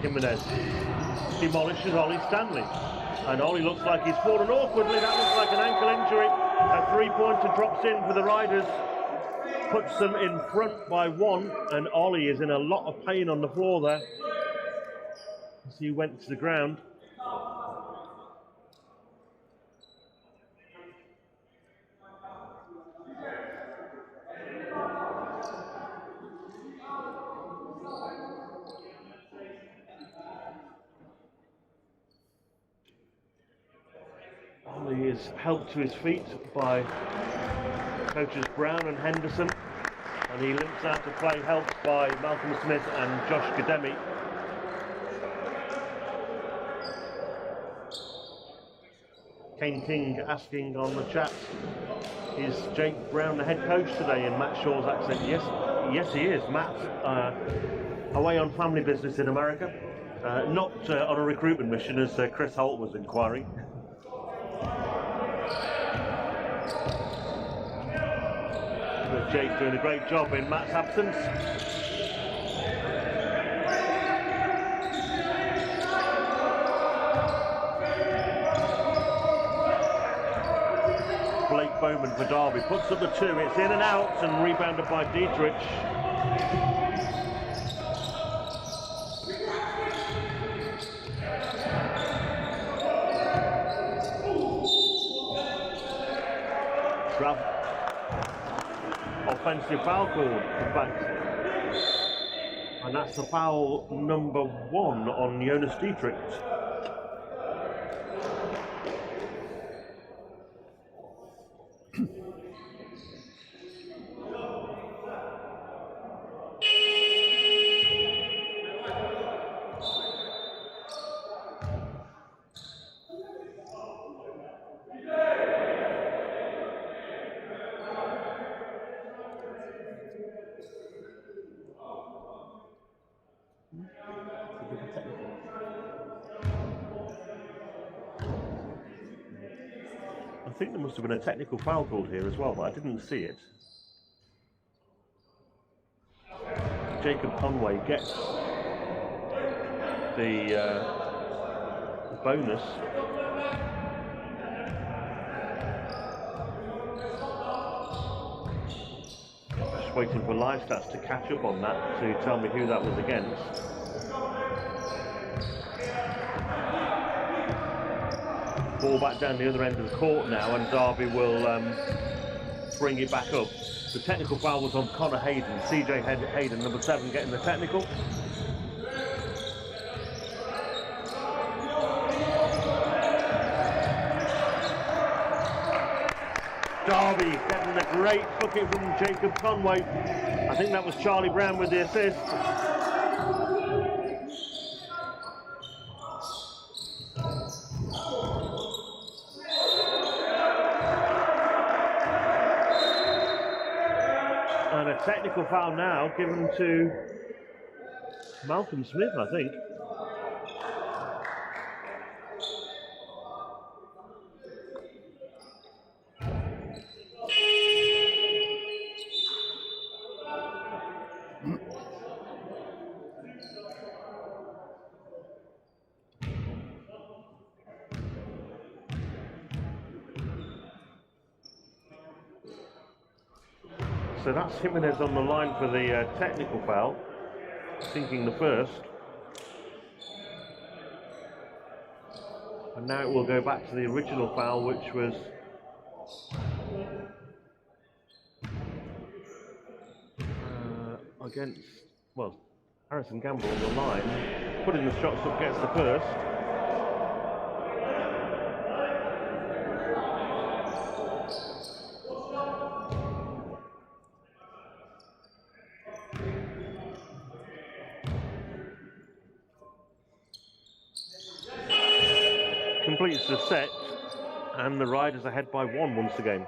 Jimenez demolishes Ollie Stanley. And Ollie looks like he's fallen awkwardly. That looks like an ankle injury. A three-pointer drops in for the Riders. Puts them in front by 1. And Ollie is in a lot of pain on the floor there as he went to the ground. He is helped to his feet by coaches Brown and Henderson, and he limps out to play, helped by Malcolm Smith and Josh Gademi. Kane King asking on the chat, is Jake Brown the head coach today? In Matt Shaw's accent, yes he is. Matt away on family business in America, not on a recruitment mission as Chris Holt was inquiring. Jake doing a great job in Matt's absence. Blake Bowman for Derby puts up the 2. It's in and out and rebounded by Dietrich. Offensive foul called, in fact, and that's the foul number 1 on Jonas Dietrich. I think there must have been a technical foul called here as well, but I didn't see it. Jacob Conway gets the bonus. Just waiting for Livestats to catch up on that to tell me who that was against. Ball back down the other end of the court now, and Derby will bring it back up. The technical foul was on Connor Hayden. CJ Hayden, number 7, getting the technical. Derby getting a great bucket from Jacob Conway. I think that was Charlie Brown with the assist. And a technical foul now given to Malcolm Smith, I think. So that's Jimenez on the line for the technical foul, sinking the first. And now it will go back to the original foul, which was against, well, Harrison Gamble on the line, putting the shots up, gets the first. Completes the set, and the Riders ahead by 1 once again.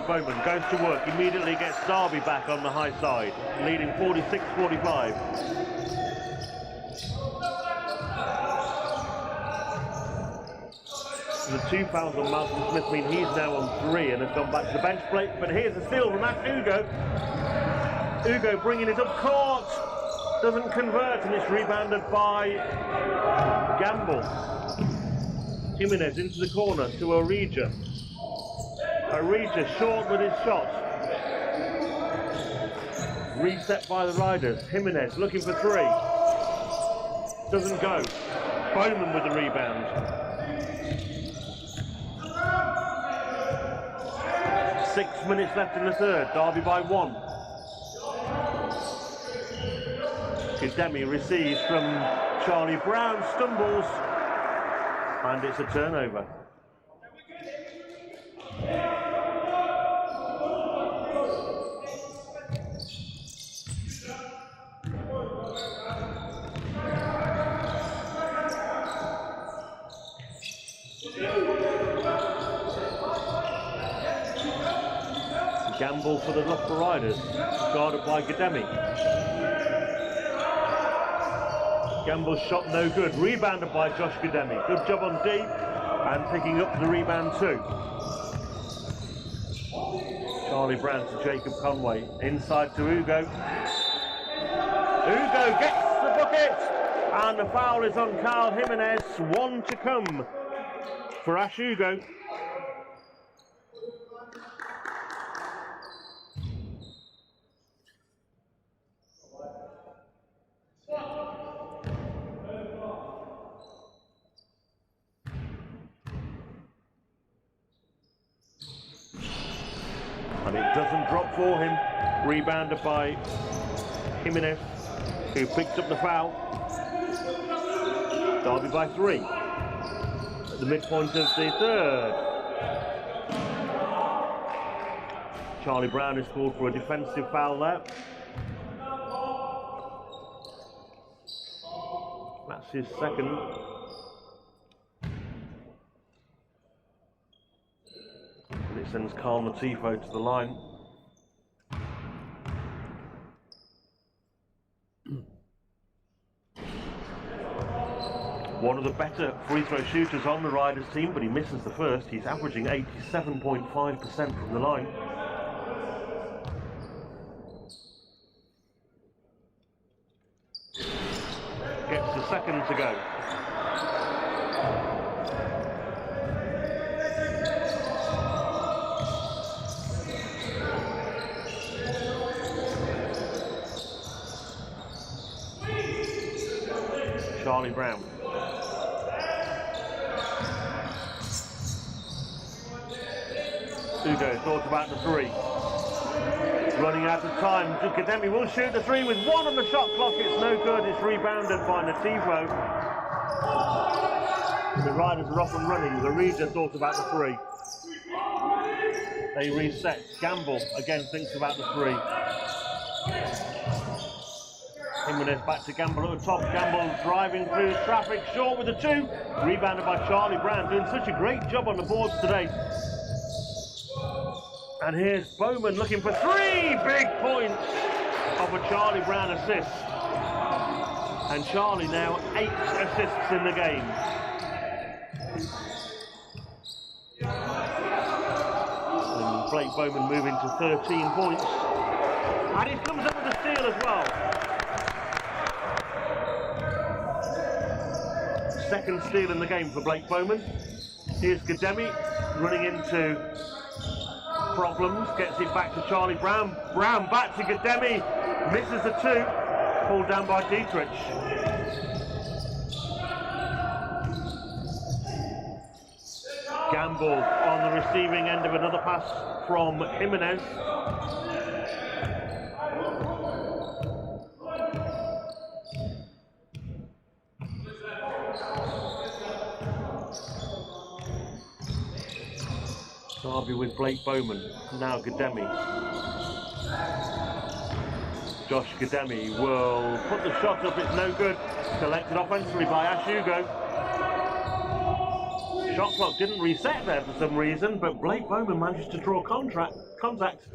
Blake Bowman goes to work, immediately gets Derby back on the high side, leading 46-45. The 2 fouls on Malcolm Smith mean he's now on 3 and has gone back to the bench plate. But here's a steal from Ash Ugo. Ugo bringing it up court, doesn't convert, and it's rebounded by Gamble. Jimenez into the corner to Orija. Orija short with his shot. Reset by the Riders. Jimenez looking for 3. Doesn't go. Bowman with the rebound. 6 minutes left in the third. Derby by 1. Kidemi receives from Charlie Brown, stumbles, and it's a turnover. Gamble for the Loughborough Riders, guarded by Kidemi. Gamble's shot no good, rebounded by Josh Kidemi. Good job on deep, and picking up the rebound too. Charlie Brown to Jacob Conway, inside to Ugo. Ugo gets the bucket, and the foul is on Carl Jimenez. 1 to come for Ash Ugo. And it doesn't drop for him. Rebounded by Jimenez, who picks up the foul. Derby by 3 at the midpoint of the third. Charlie Brown is called for a defensive foul there. That's his second. And it sends Carl Matifo to the line. One of the better free throw shooters on the Riders team, but he misses the first. He's averaging 87.5% from the line. Gets the second to go. Charlie Brown. Ugo thought about the 3. Running out of time. Kidemi will shoot the 3 with 1 on the shot clock. It's no good. It's rebounded by Natifo. The Riders are off and running. The Orija thought about the 3. They reset. Gamble again thinks about the 3. Jimenez back to Gamble at the top. Gamble driving through traffic, short with the 2. Rebounded by Charlie Brown, doing such a great job on the boards today. And here's Bowman looking for 3 big points of a Charlie Brown assist. And Charlie now 8 assists in the game. And Blake Bowman moving to 13 points. And he comes up with a steal as well. Second steal in the game for Blake Bowman. Here's Kidemi running into problems, gets it back to Charlie Brown. Brown back to Kidemi, misses the 2, pulled down by Dietrich. Gamble on the receiving end of another pass from Jimenez. Derby with Blake Bowman, now Kidemi. Josh Kidemi will put the shot up, it's no good. Collected offensively by Ash Ugo. Shot clock didn't reset there for some reason, but Blake Bowman managed to draw contact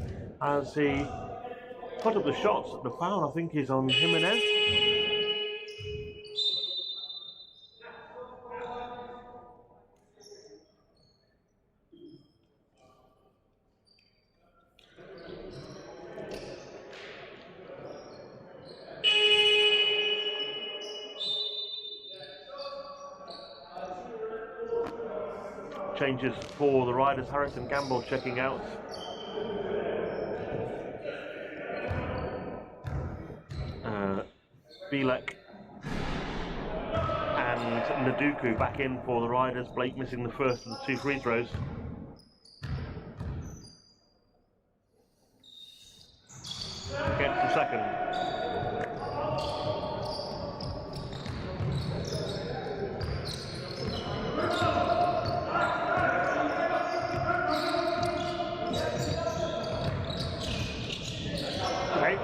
as he put up the shots. The foul, I think, is on Jimenez. Changes for the Riders. Harrison Gamble checking out. Bielek and Naduku back in for the Riders. Blake missing the first of the 2 free throws. Against the second.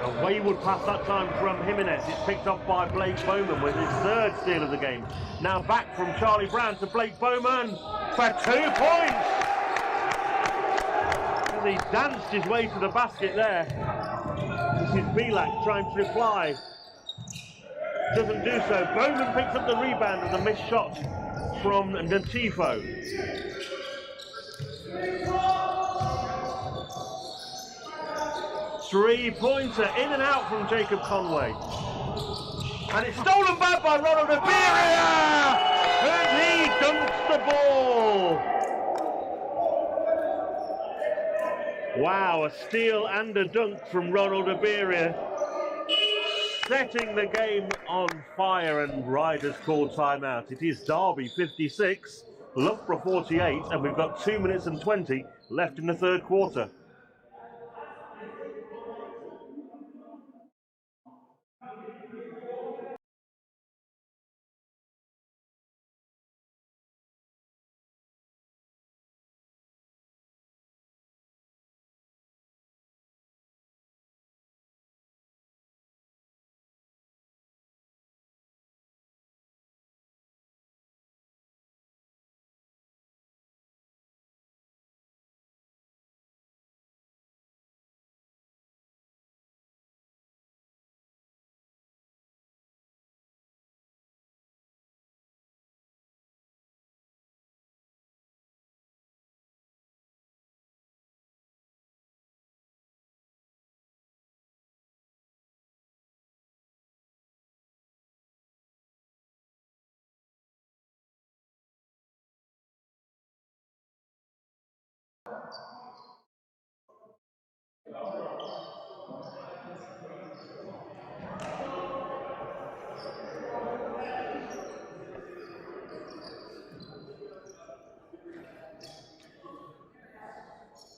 A wayward pass that time from Jimenez. It's picked up by Blake Bowman with his 3rd steal of the game. Now back from Charlie Brown to Blake Bowman for 2 points. As he danced his way to the basket there. This is Bielak trying to reply. Doesn't do so. Bowman picks up the rebound and the missed shot from Natifo. Three-pointer in and out from Jacob Conway. And it's stolen back by Ronald Abiria! And he dunks the ball! Wow, a steal and a dunk from Ronald Abiria. Setting the game on fire, and Riders call timeout. It is Derby 56, Loughborough 48, and we've got 2 minutes and 20 left in the 3rd quarter.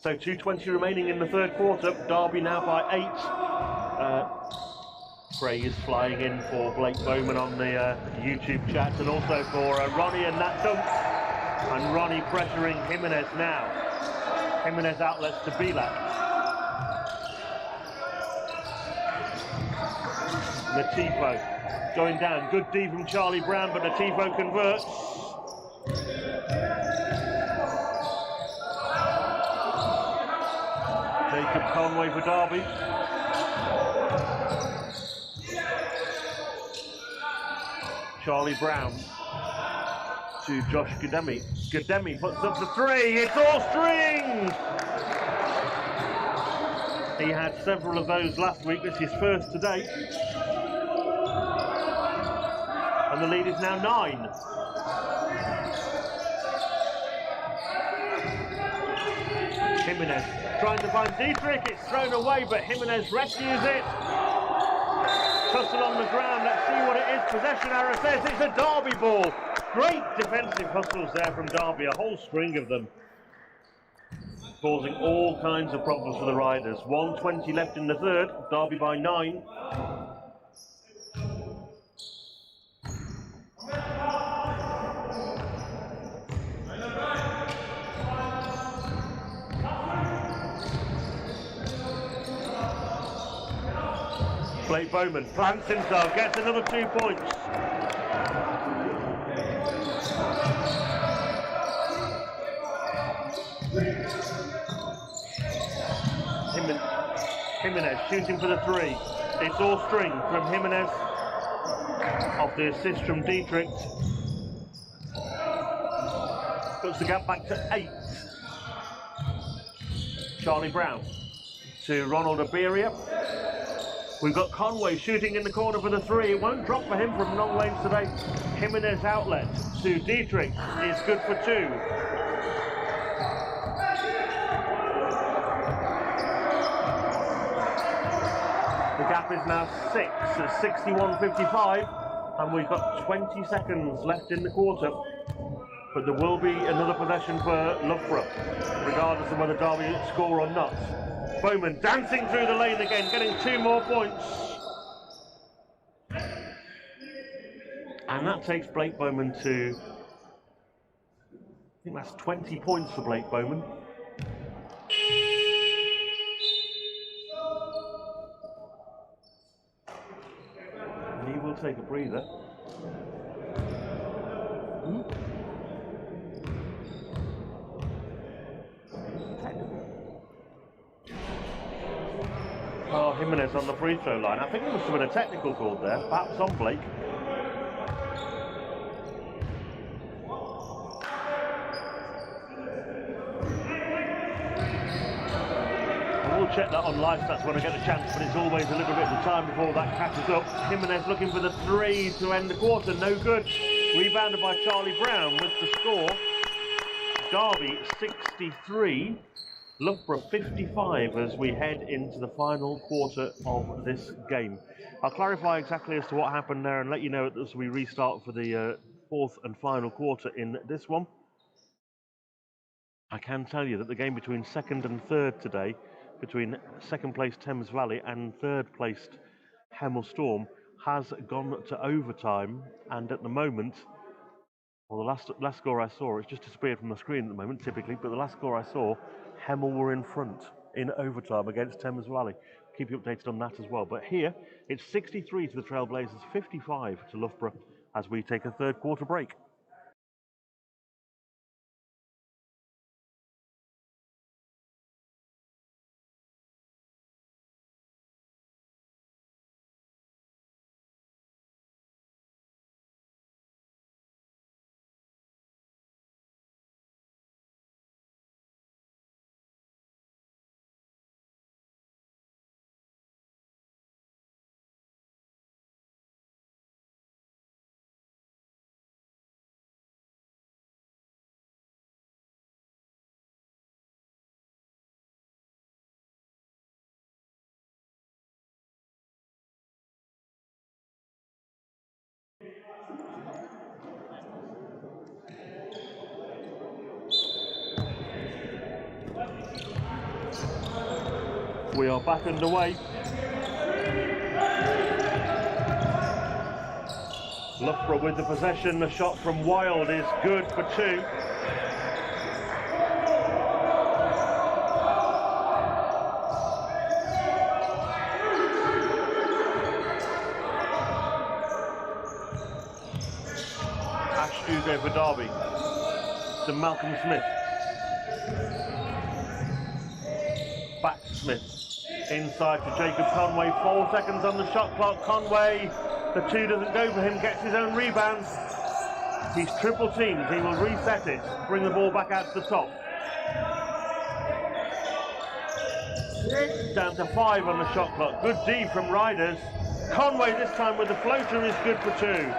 So 2:20 remaining in the 3rd quarter. Derby now by 8. Praise flying in for Blake Bowman on the YouTube chat, and also for Ronnie and that dunk. And Ronnie pressuring Jimenez now. Jimenez outlets to Bielak. Natifo going down. Good D from Charlie Brown, but Natifo converts. Jacob Conway for Derby. Charlie Brown to Josh Gademi. Gademi puts up the 3. It's all strings! He had several of those last week. This is his first today. And the lead is now 9. Jimenez trying to find Dietrich. It's thrown away, but Jimenez rescues it. Tussle on the ground. Let's see what it is. Possession arrow says it's a Derby ball. Great defensive hustles there from Derby. A whole string of them. Causing all kinds of problems for the Riders. 1:20 left in the 3rd. Derby by 9. Blake Bowman plants himself, gets another 2 points. Jimenez shooting for the three. It's all string from Jimenez. Off the assist from Dietrich. Puts the gap back to 8. Charlie Brown to Ronald Aberia. We've got Conway shooting in the corner for the three. It won't drop for him from long range today. Jimenez outlet to Dietrich is good for 2. The gap is now 6 at 61-55, and we've got 20 seconds left in the quarter. But there will be another possession for Loughborough, regardless of whether Derby score or not. Bowman dancing through the lane again, getting 2 more points. And that takes Blake Bowman to, I think that's 20 points for Blake Bowman. And he will take a breather. Oh, Jimenez on the free throw line. I think there must have been a technical called there, perhaps on Blake. We'll check that on Livestats when I get a chance, but it's always a little bit of time before that catches up. Jimenez looking for the 3 to end the quarter, no good. Rebounded by Charlie Brown with the score. Derby 63. Loughborough 55 as we head into the final quarter of this game. I'll clarify exactly as to what happened there and let you know as we restart for the 4th and final quarter in this one. I can tell you that the game between 2nd and 3rd today, between 2nd placed Thames Valley and 3rd placed Hemel Storm, has gone to overtime, and at the moment, well, the last score I saw, it's just disappeared from the screen at the moment typically, but the last score I saw, Hemel were in front in overtime against Thames Valley. Keep you updated on that as well. But here, it's 63 to the Trailblazers, 55 to Loughborough as we take a 3rd quarter break. We are back underway. Loughborough with the possession. The shot from Wild is good for 2. Tuesday for Derby to Malcolm Smith. Back to Smith. Inside to Jacob Conway. 4 seconds on the shot clock. Conway, the 2 doesn't go for him, gets his own rebound. He's triple teamed. He will reset it, bring the ball back out to the top. Down to 5 on the shot clock. Good D from Riders. Conway this time with the floater is good for 2.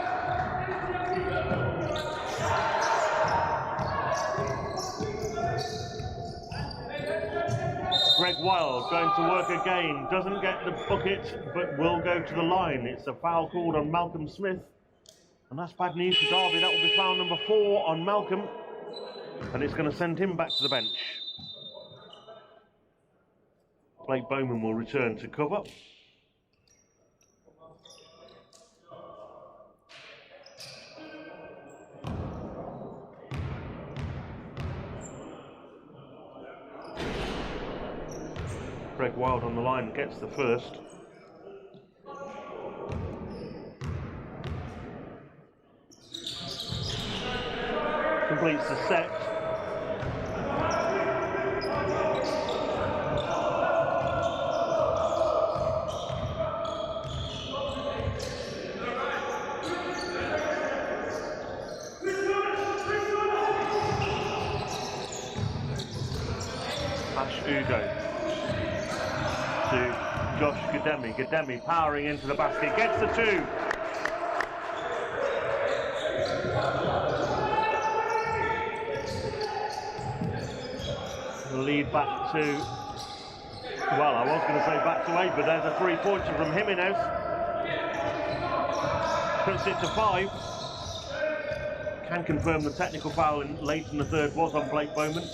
Greg Wild going to work again, doesn't get the bucket, but will go to the line. It's a foul called on Malcolm Smith, and that's bad news for Derby. That will be foul number 4 on Malcolm, and it's going to send him back to the bench. Blake Bowman will return to cover. Greg Wild on the line gets the first. Completes the set. Hugo to Josh Gademi. Gademi powering into the basket, gets the 2. The lead back to, well, I was going to say back to 8, but there's a 3-pointer from Jimenez. Puts it to 5. Can confirm the technical foul late in the third was on Blake Bowman.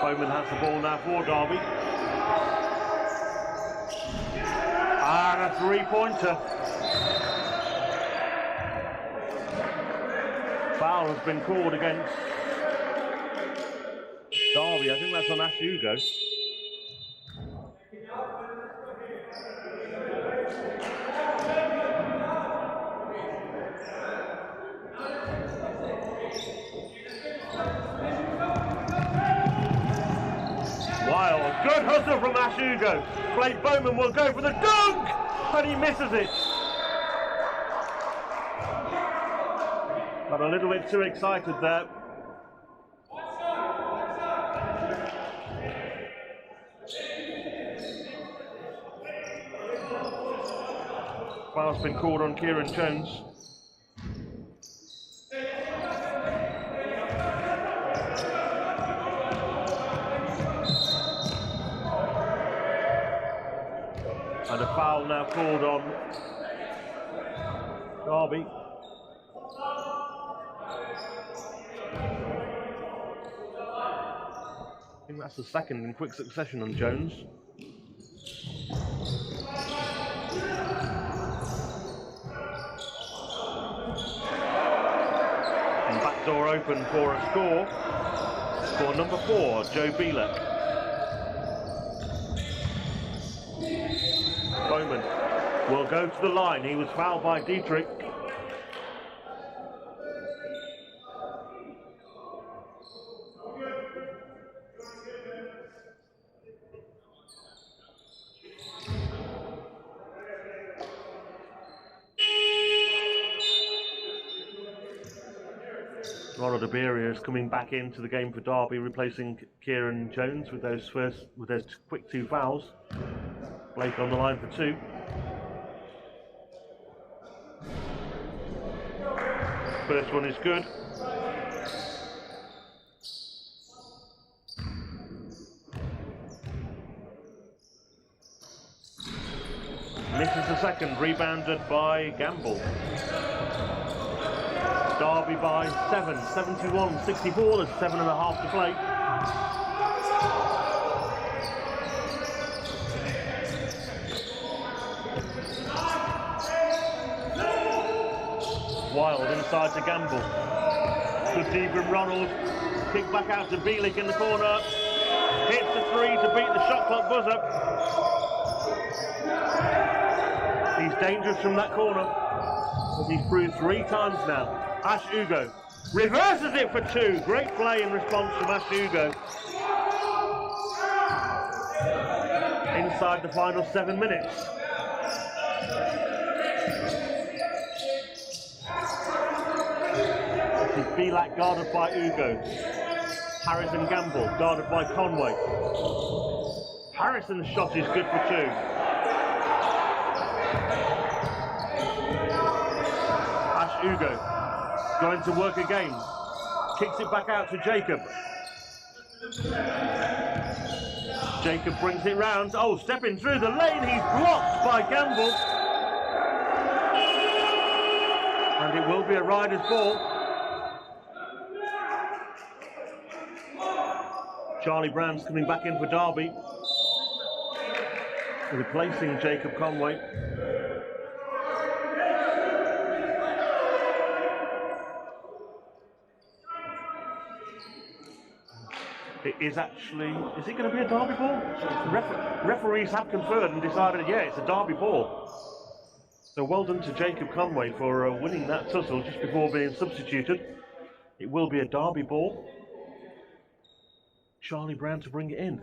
Bowman has the ball now for Derby. And a 3-pointer. Foul has been called against Derby. I think that's on Ash Hugo. Good hustle from Ash Hugo. Blake Bowman will go for the dunk, and he misses it. Got a little bit too excited there. Foul's been called on Kieran Jones. And a foul now called on Derby. I think that's the second in quick succession on Jones. And back door open for a score for number 4, Joe Bielek. Bowman will go to the line. He was fouled by Dietrich. Ronald Aberia is coming back into the game for Derby, replacing Kieran Jones with those quick 2 fouls. Blake on the line for 2. First one is good. Misses the second, rebounded by Gamble. Derby by 7, 71-64, there's 7.5 to play. Wild inside to Gamble. Good deep from Ronald. Kick back out to Bielik in the corner. Hits the 3 to beat the shot clock buzzer. He's dangerous from that corner, as he's proved 3 times now. Ash Hugo reverses it for 2. Great play in response from Ash Hugo. Inside the final 7 minutes. Bielak guarded by Hugo. Harrison Gamble guarded by Conway. Harrison's shot is good for 2. Ash Hugo going to work again. Kicks it back out to Jacob. Jacob brings it round. Oh, stepping through the lane. He's blocked by Gamble. And it will be a Riders' ball. Charlie Brown's coming back in for Derby, replacing Jacob Conway. It is actually, is it going to be a Derby ball? Referees have conferred and decided, yeah, it's a Derby ball. So well done to Jacob Conway for winning that tussle just before being substituted. It will be a Derby ball. Charlie Brown to bring it in.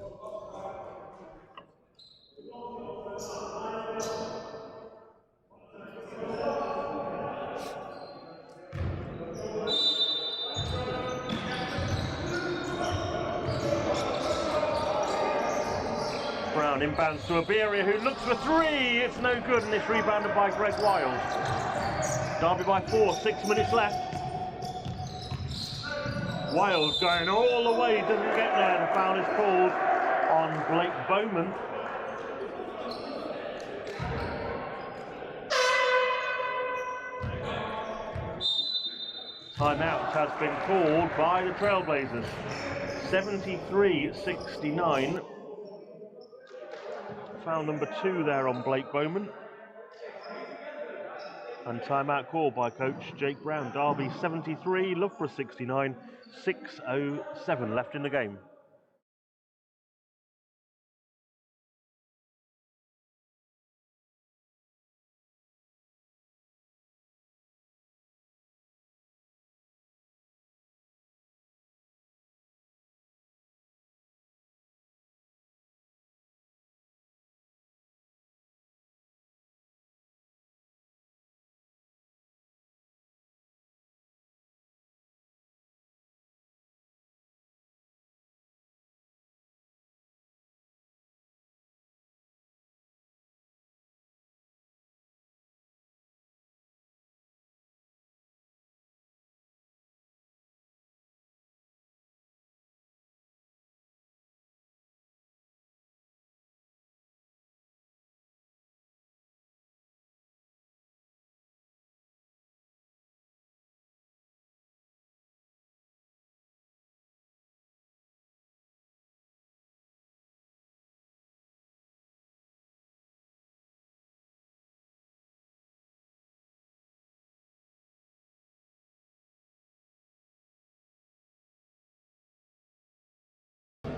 Inbounds to Iberia, who looks for three. It's no good, and it's rebounded by Greg Wild. Derby by 4, 6 minutes left. Wild going all the way, doesn't get there. The foul is called on Blake Bowman. Timeout has been called by the Trailblazers. 73-69. Foul number 2 there on Blake Bowman. And timeout called by coach Jake Brown. Derby 73, Loughborough 69, 6:07 left in the game.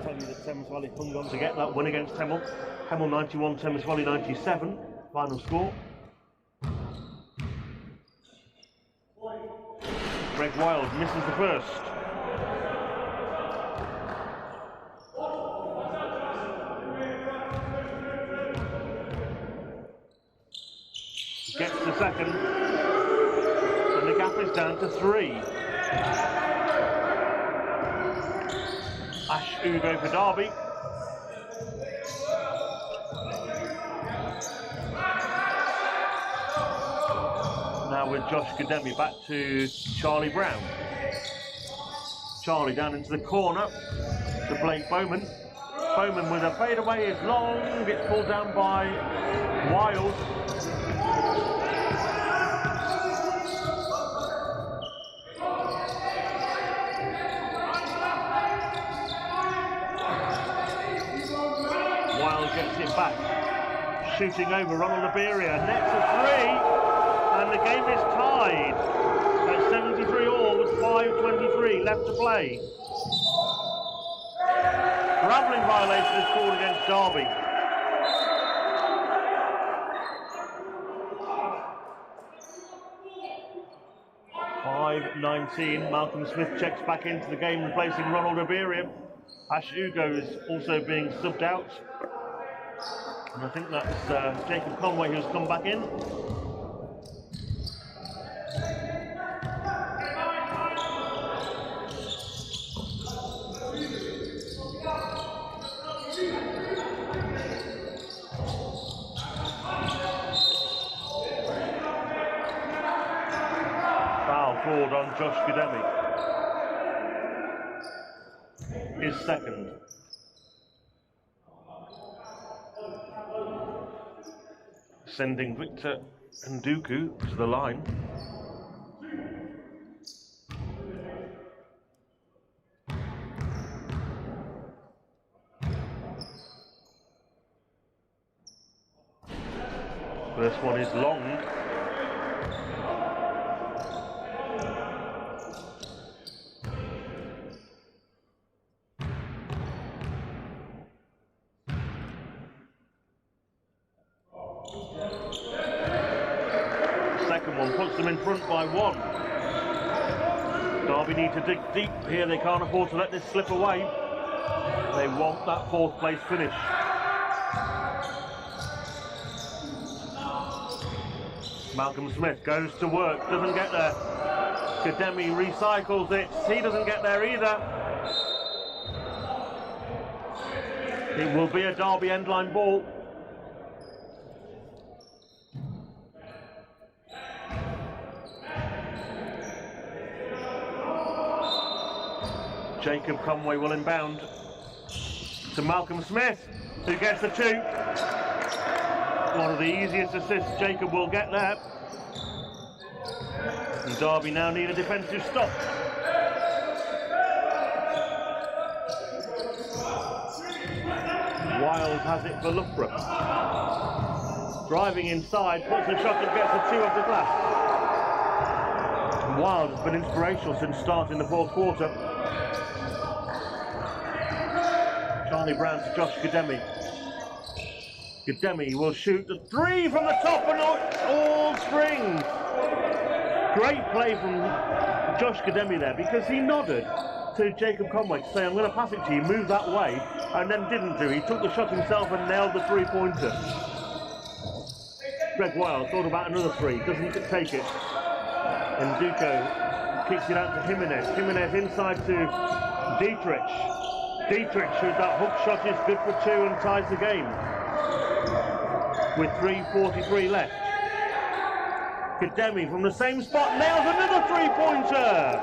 Tell you that Thames Valley hung on to get that win against Hemel. Hemel 91, Thames Valley 97. Final score. Greg Wild misses the first. Gets the second. And the gap is down to 3. Ash Ugo for Derby. Now with Josh Kademi back to Charlie Brown. Charlie down into the corner to Blake Bowman. Bowman with a fadeaway is long. It's pulled down by Wild. Gets it back, shooting over Ronald Iberia, nets a 3, and the game is tied at 73 all with 5:23 left to play. Travelling violation is called against Derby. .5:19, Malcolm Smith checks back into the game, replacing Ronald Iberia. Ash Ugo is also being subbed out. And I think that's Jacob Conway who's come back in. Foul called on Josh Kademi. His second. Sending Victor Nduku to the line. First one is long. Puts them in front by 1. Derby need to dig deep here. They can't afford to let this slip away. They want that 4th place finish. Malcolm Smith goes to work, doesn't get there. Kademi recycles it. He doesn't get there either. It will be a Derby endline ball. Jacob Conway will inbound to Malcolm Smith, who gets the 2. One of the easiest assists Jacob will get there. And Derby now need a defensive stop. Wild has it for Loughborough. Driving inside, puts a shot and gets a 2 off the glass. Wild has been inspirational since starting the 4th quarter. Charlie Brown to Josh Gademi. Gademi will shoot the 3 from the top and all strings. Great play from Josh Gademi there, because he nodded to Jacob Conway to say, I'm going to pass it to you, move that way, and then didn't do. He took the shot himself and nailed the 3-pointer. Greg Wild thought about another 3, doesn't take it. And Duco kicks it out to Jimenez. Jimenez inside to Dietrich. Dietrich shoots that hook shot, is good for 2 and ties the game. With 3:43 left. Gademi from the same spot nails another 3-pointer!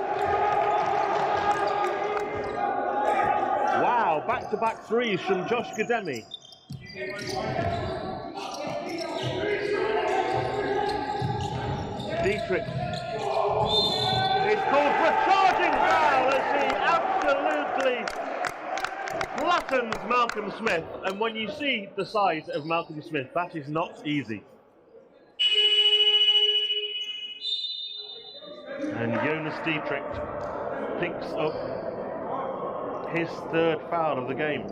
Wow, back-to-back 3s from Josh Gademi. Dietrich. It's called for a charging foul as he absolutely flattens Malcolm Smith. And when you see the size of Malcolm Smith, that is not easy. And Jonas Dietrich picks up his 3rd foul of the game.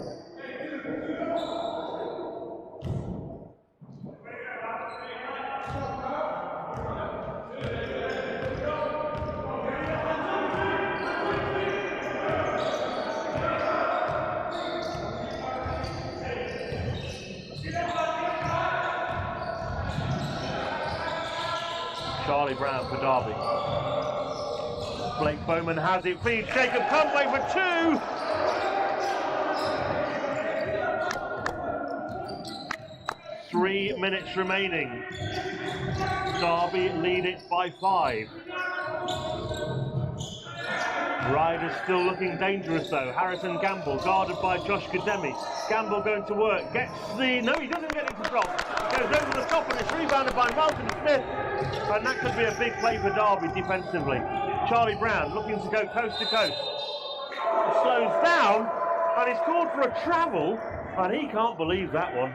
Charlie Brown for Derby. Blake Bowman has it, feeds Jacob Conway for 2! Three minutes remaining. Derby lead it by 5. Riders still looking dangerous though. Harrison Gamble guarded by Josh Gademi. Gamble going to work, gets the... No, he doesn't get it to drop. Goes over the top and it's rebounded by Malcolm Smith. And that could be a big play for Derby defensively. Charlie Brown looking to go coast to coast. Slows down and he's called for a travel and he can't believe that one.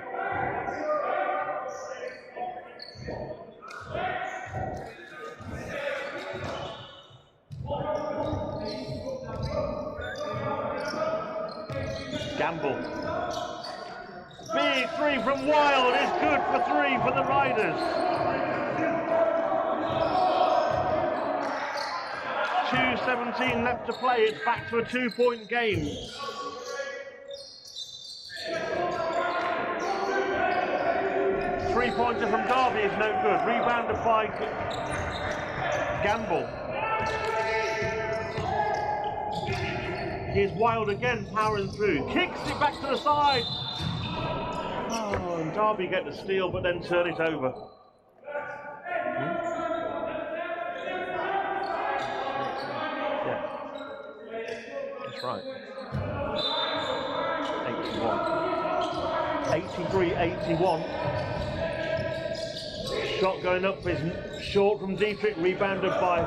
Gamble. Big 3 from Wild is good for 3 for the Riders. 2:17 left to play. It's back to a 2-point game. Three-pointer from Derby is no good. Rebounded by Gamble. Here's Wild again, powering through. Kicks it back to the side. Oh, and Derby get the steal, but then turn it over. Yeah, that's right. 81. 83-81. Shot going up is short from Dietrich, rebounded by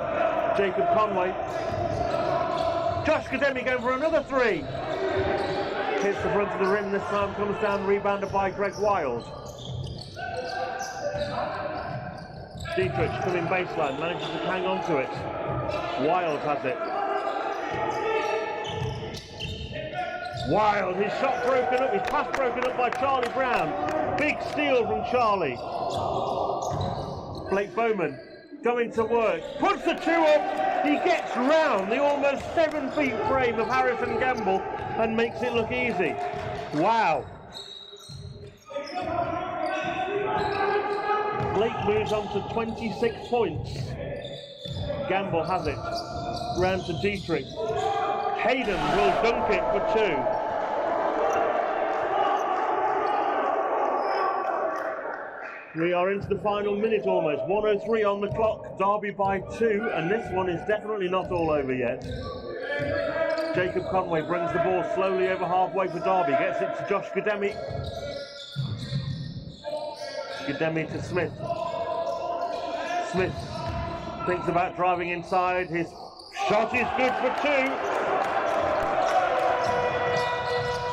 Jacob Conway. Josh Gademi going for another 3. Hits the front of the rim this time, comes down, rebounded by Greg Wild. Dietrich coming baseline, manages to hang on to it. Wild has it. Wild, his shot broken up, his pass broken up by Charlie Brown. Big steal from Charlie. Blake Bowman going to work, puts the 2 up. He gets round the almost 7 feet frame of Harrison Gamble and makes it look easy. Wow. Blake moves on to 26 points. Gamble has it. Round to Dietrich. Hayden will dunk it for 2. We are into the final minute almost. 1:03 on the clock. Derby by 2, and this one is definitely not all over yet. Jacob Conway brings the ball slowly over halfway for Derby. Gets it to Josh Gademi. Gademi to Smith. Smith thinks about driving inside. His shot is good for 2.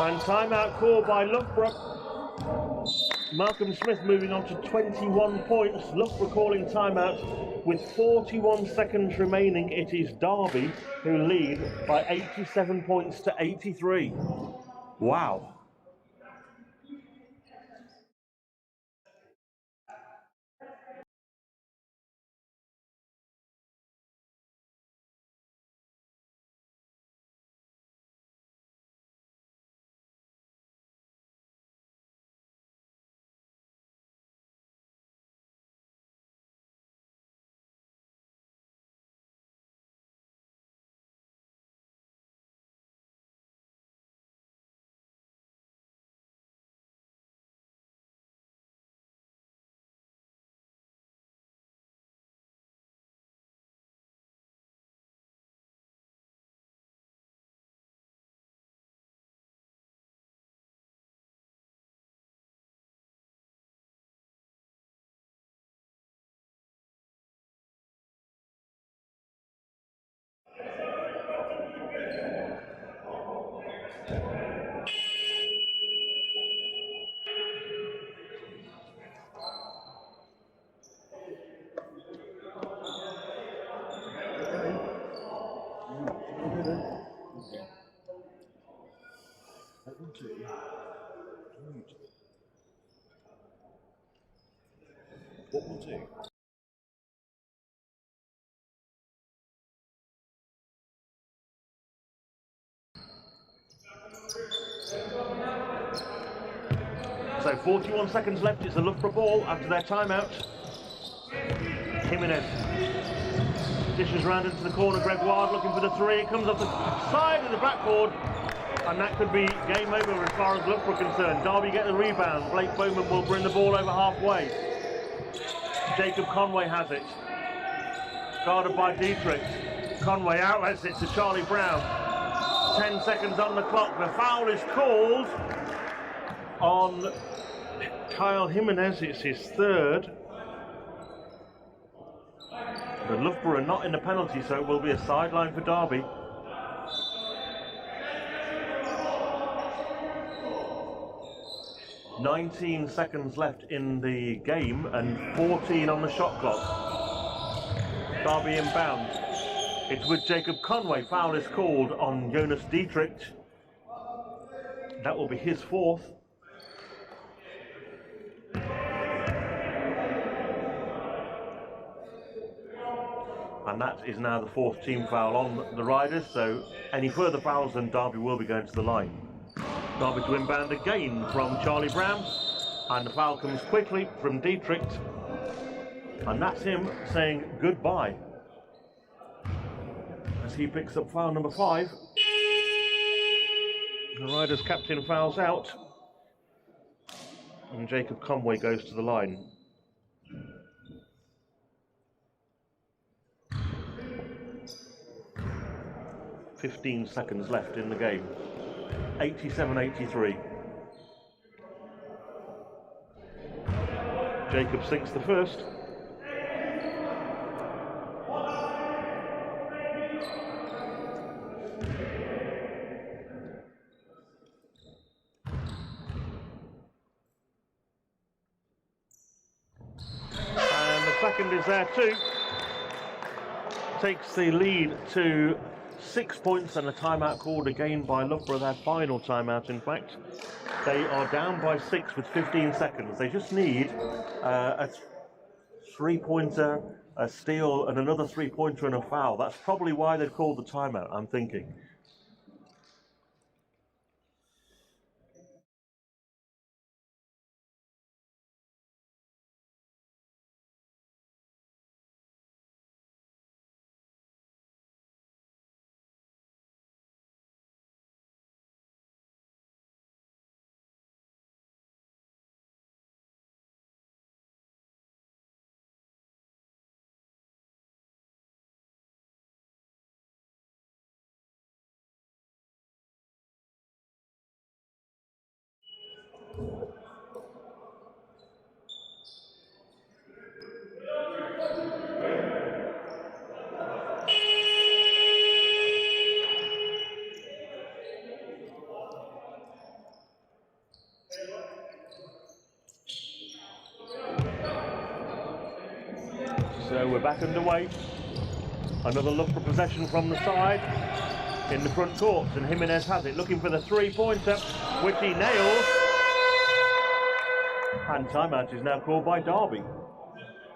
And timeout called by Loughborough. Malcolm Smith moving on to 21 points. Loughborough calling timeout with 41 seconds remaining. It is Derby who lead by 87 points to 83. Wow. What will do? So 41 seconds left. It's a Loughborough ball after their timeout. Jimenez dishes round into the corner. Gregoire looking for the 3. It comes off the side of the backboard, and that could be game over as far as Loughborough are concerned. Derby get the rebound. Blake Bowman will bring the ball over halfway. Jacob Conway has it. Guarded by Dietrich. Conway outlets it to Charlie Brown. 10 seconds on the clock. The foul is called on Kyle Jimenez. It's his 3rd. But Loughborough are not in the penalty, so it will be a sideline for Derby. "19 seconds left in the game and 14 on the shot clock. Derby inbound. It's with Jacob Conway. Foul is called on Jonas Dietrich. That will be his 4th. And that is now the 4th team foul on the Riders, so any further fouls then Derby will be going to the line. Derby to inbound again from Charlie Brown, and the foul comes quickly from Dietrich, and that's him saying goodbye as he picks up foul number 5. The Riders captain fouls out, and Jacob Conway goes to the line. 15 seconds left in the game. 87-83. Jacob sinks the first. And the second is there too. Takes the lead to 6 points, and a timeout called again by Loughborough, their final timeout in fact. They are down by 6 with 15 seconds. They just need a 3-pointer, a steal, and another 3-pointer and a foul. That's probably why they've called the timeout, I'm thinking. So we're back underway. Another look for possession from the side in the front court, and Jimenez has it, looking for the three-pointer, which he nails. And timeout is now called by Derby,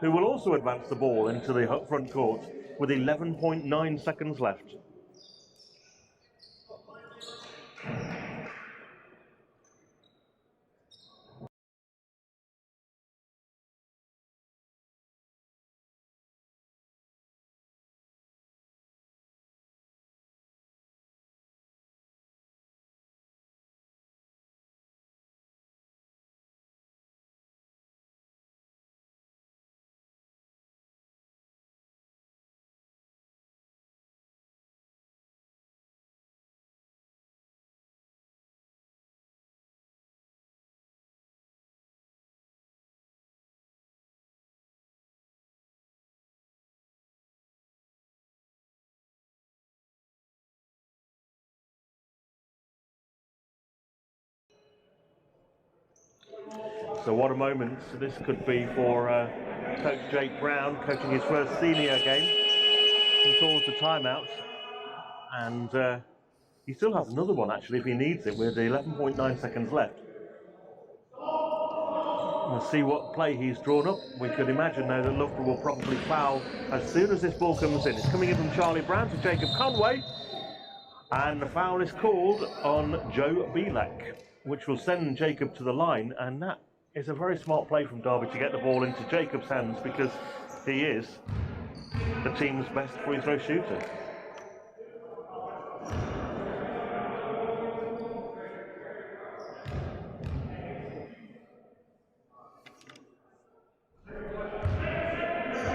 who will also advance the ball into the front court with 11.9 seconds left. So what a moment this could be for Coach Jake Brown, coaching his first senior game. He calls the timeout, and he still has another one actually if he needs it, with 11.9 seconds left. We'll see what play he's drawn up. We could imagine now that Loughborough will probably foul as soon as this ball comes in. It's coming in from Charlie Brown to Jacob Conway, and the foul is called on Joe Bielak, which will send Jacob to the line, and that is a very smart play from Derby to get the ball into Jacob's hands, because he is the team's best free throw shooter.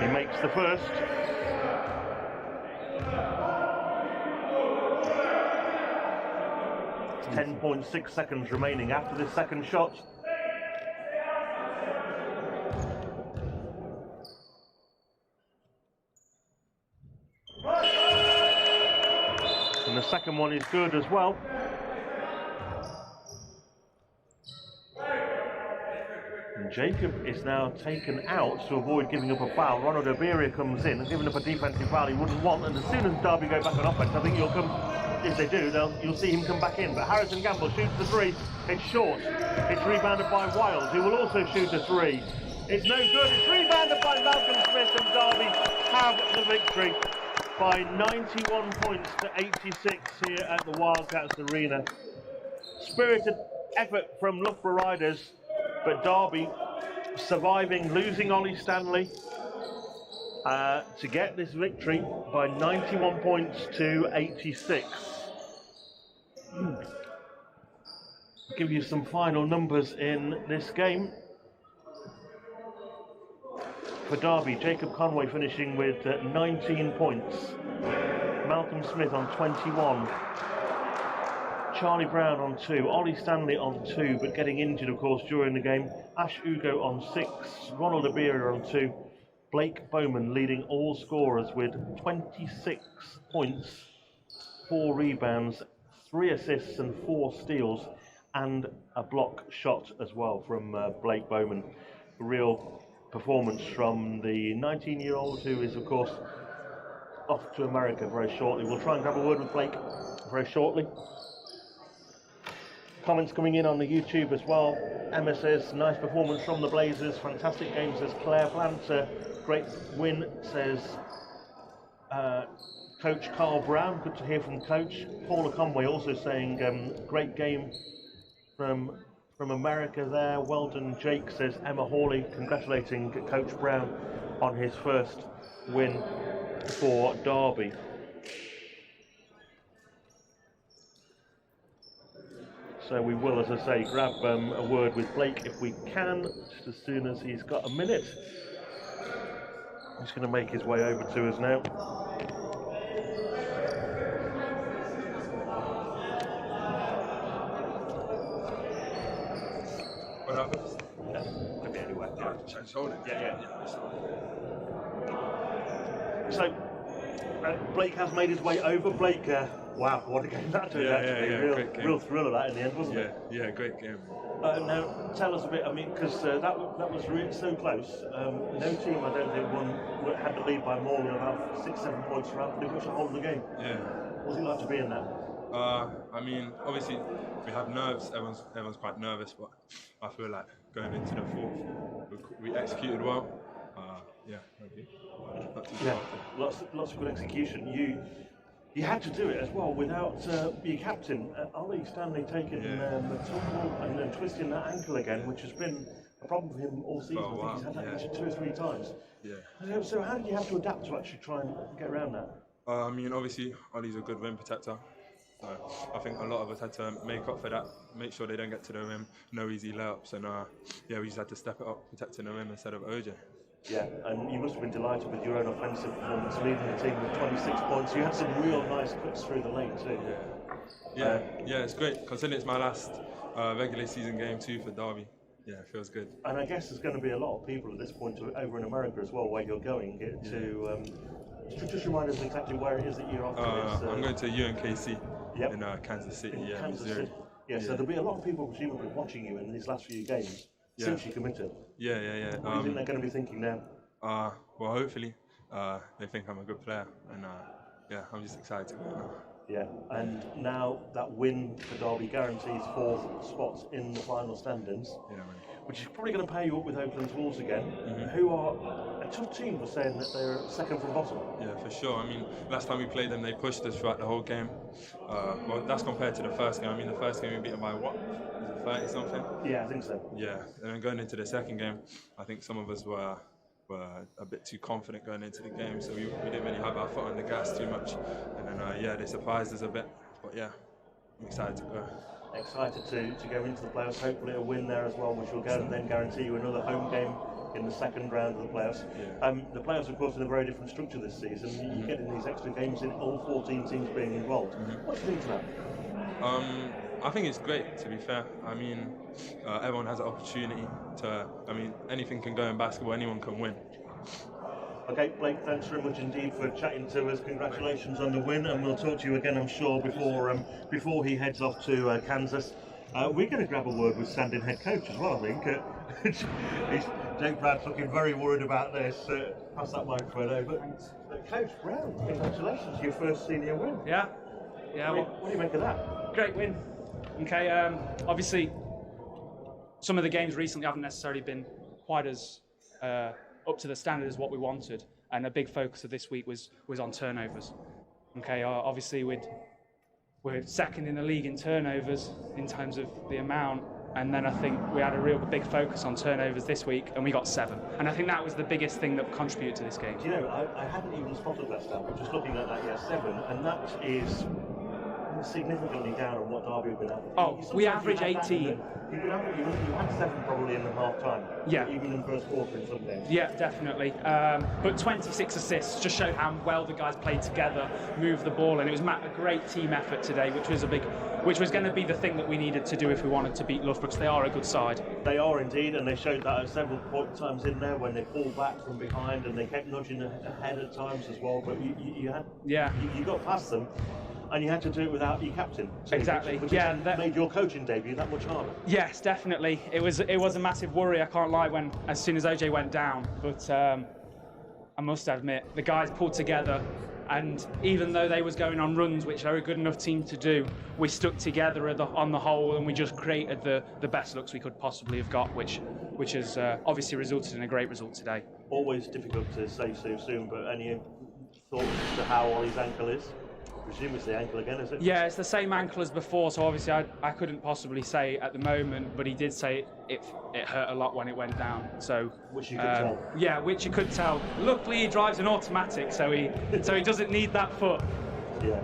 He makes the first. It's 10.6 seconds remaining after this second shot. And the second one is good as well. And Jacob is now taken out to avoid giving up a foul. Ronald Oberia comes in and giving up a defensive foul he wouldn't want. And as soon as Derby go back on offense, I think if they do, you'll see him come back in. But Harrison Gamble shoots the three. It's short. It's rebounded by Wiles, who will also shoot a three. It's no good. It's rebounded by Malcolm Smith, and Derby have the victory by 91 points to 86 here at the Wildcats Arena. Spirited effort from Loughborough Riders, but Derby surviving, losing Ollie Stanley to get this victory by 91 points to 86. I'll give you some final numbers in this game. For Derby, Jacob Conway finishing with 19 points. Malcolm Smith on 21. Charlie Brown on 2. Ollie Stanley on 2, but getting injured, of course, during the game. Ash Ugo on 6. Ronald Oberia on 2. Blake Bowman leading all scorers with 26 points, 4 rebounds, 3 assists and 4 steals, and a block shot as well from Blake Bowman. A real performance from the 19-year-old, who is, of course, off to America very shortly. We'll try and grab a word with Blake very shortly. Comments coming in on the YouTube as well. Emma says, nice performance from the Blazers. Fantastic game, says Claire Planter. Great win, says Coach Carl Brown. Good to hear from Coach. Paula Conway also saying, great game from America there. Well done, Jake, says Emma Hawley, congratulating Coach Brown on his first win for Derby. So we will, as I say, grab a word with Blake if we can, just as soon as he's got a minute. He's going to make his way over to us now. What happened? Could be anywhere. It's holding. Yeah. So Blake has made his way over. Blake, Wow, what a game that turned out to be. Real thrill of that in the end, wasn't it? Yeah, great game. Now, tell us a bit, I mean, because that was really so close. No team, I don't think, had the lead by more than about 6-7 points throughout pretty much the whole of the game. Yeah. What was it like to be in that? I mean, obviously, we have nerves, everyone's quite nervous, but I feel like going into the fourth, we executed well. Lots of good execution. You had to do it as well without your captain, Ollie Stanley, taking the tumble and then twisting that ankle again, which has been a problem for him all season. I think he's had that issue 2 or 3 times. Yeah. So how did you have to adapt to actually try and get around that? I mean, obviously, Ollie's a good rim protector. So I think a lot of us had to make up for that, make sure they don't get to the rim, no easy layups, and we just had to step it up, protecting the rim instead of OJ. Yeah, and you must have been delighted with your own offensive performance, leading the team with 26 points. You had some real nice cuts through the lane too. Yeah, it's great, considering it's my last regular season game too for Derby. Yeah, it feels good. And I guess there's going to be a lot of people at this point over in America as well, where you're going to just remind us exactly where it is that you're off to. I'm going to UNKC in Kansas City, Missouri. Yeah, so there'll be a lot of people presumably watching you in these last few games since you committed. Yeah. What do you think they're going to be thinking now? Well, hopefully they think I'm a good player, and I'm just excited to go now. Yeah, and now that win for Derby guarantees 4th spots in the final standings, which is probably going to pair you up with Oakland Wolves again, who are a tough team for saying that they're second from bottom. Yeah, for sure. I mean, last time we played them, they pushed us throughout the whole game. Well, that's compared to the first game. I mean, the first game we beat them by what? Was it 30 something? Yeah, I think so. Yeah, and then going into the second game, I think some of us were a bit too confident going into the game, so we didn't really have our foot on the gas too much. And then, they surprised us a bit. But I'm excited to go. Excited to go into the playoffs, hopefully a win there as well, which will then guarantee you another home game in the second round of the playoffs. The playoffs, of course, in a very different structure this season. You get in these extra games in all 14 teams being involved. What do you think of that? I think it's great, to be fair. I mean, everyone has an opportunity to, anything can go in basketball, anyone can win. Okay, Blake, thanks very much indeed for chatting to us. Congratulations on the win, and we'll talk to you again, I'm sure, before he heads off to Kansas. We're going to grab a word with standing head coach as well, I think. Jake Brad's looking very worried about this. Pass that microphone over. Coach Brown, congratulations, your first senior win. Yeah. What do you make of that? Great win. Okay, obviously, some of the games recently haven't necessarily been quite as up to the standard as what we wanted, and a big focus of this week was on turnovers. Okay, obviously we're second in the league in turnovers in terms of the amount, and then I think we had a real big focus on turnovers this week, and we got 7. And I think that was the biggest thing that contributed to this game. Do you know, I hadn't even spotted that stat, but just looking at that, 7, and that is significantly down on what Derby have been at. Oh, we average 18. You had 7 probably in the half time. Yeah. Even in the first quarter in some games. Yeah, definitely. But 26 assists just showed how well the guys played together, moved the ball, and it was a great team effort today, which was going to be the thing that we needed to do if we wanted to beat Loughborough, because they are a good side. They are indeed, and they showed that at several times in there when they pulled back from behind, and they kept nudging ahead at times as well. But you got past them. And you had to do it without your captain. Exactly. Which made your coaching debut that much harder. Yes, definitely. It was a massive worry, I can't lie, as soon as OJ went down. But I must admit, the guys pulled together, and even though they was going on runs, which they're a good enough team to do, we stuck together on the whole, and we just created the best looks we could possibly have got, which has obviously resulted in a great result today. Always difficult to say so soon, but any thoughts as to how Ollie's ankle is? I presume it's the ankle again, is it? Yeah, it's the same ankle as before, so obviously I couldn't possibly say at the moment, but he did say it hurt a lot when it went down. So which you could tell. Yeah, which you could tell. Luckily he drives an automatic, so he doesn't need that foot. Yeah.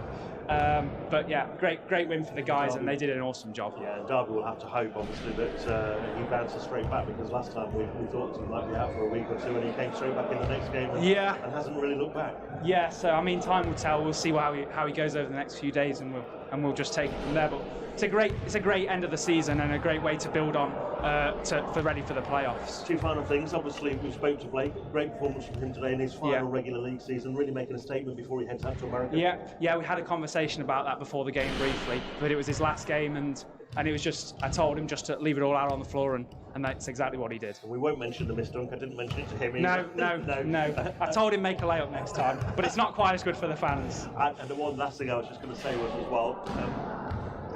But yeah, great win for the guys, and they did an awesome job. Yeah, and Derby will have to hope, obviously, that he bounces straight back, because last time we thought he might be out for a week or 2, and he came straight back in the next game and hasn't really looked back. Yeah, so I mean, time will tell. We'll see how he goes over the next few days, and we'll just take it from there. But it's a great end of the season and a great way to build on for ready for the playoffs. Two final things. Obviously, we spoke to Blake. Great performance from him today in his final regular league season. Really making a statement before he heads out to America. Yeah, we had a conversation about that before the game briefly, but it was his last game, and it was just, I told him just to leave it all out on the floor, and that's exactly what he did. We won't mention the missed dunk. I didn't mention it to him either. No. I told him make a layup next time, but it's not quite as good for the fans. And the one last thing I was just going to say was as well,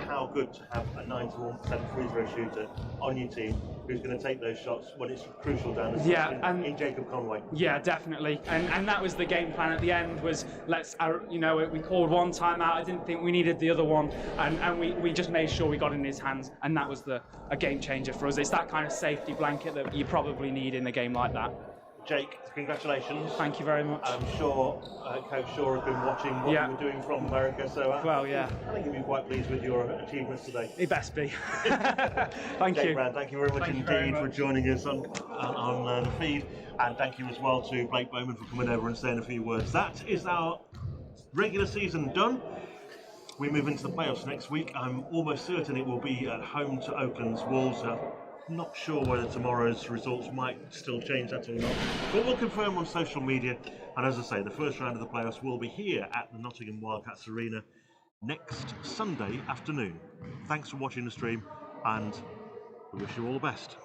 how good to have a 91% free throw shooter on your team who's going to take those shots when it's crucial down the stretch in Jacob Conway. Yeah, definitely. And that was the game plan at the end, was we called one timeout. I didn't think we needed the other one, and we just made sure we got in his hands, and that was a game changer for us. It's that kind of safety blanket that you probably need in a game like that. Jake, congratulations. Thank you very much. I'm sure Coach Shaw has been watching what you were doing from America, so I think he'll be quite pleased with your achievements today. He best be. Thank Jake you. Brown, thank you very much indeed for joining us on the feed, and thank you as well to Blake Bowman for coming over and saying a few words. That is our regular season done. We move into the playoffs next week. I'm almost certain it will be at home to Oakland's Wolves. Not sure whether tomorrow's results might still change that or not, but we'll confirm on social media. And as I say, the first round of the playoffs will be here at the Nottingham Wildcats Arena next Sunday afternoon. Thanks for watching the stream, and we wish you all the best.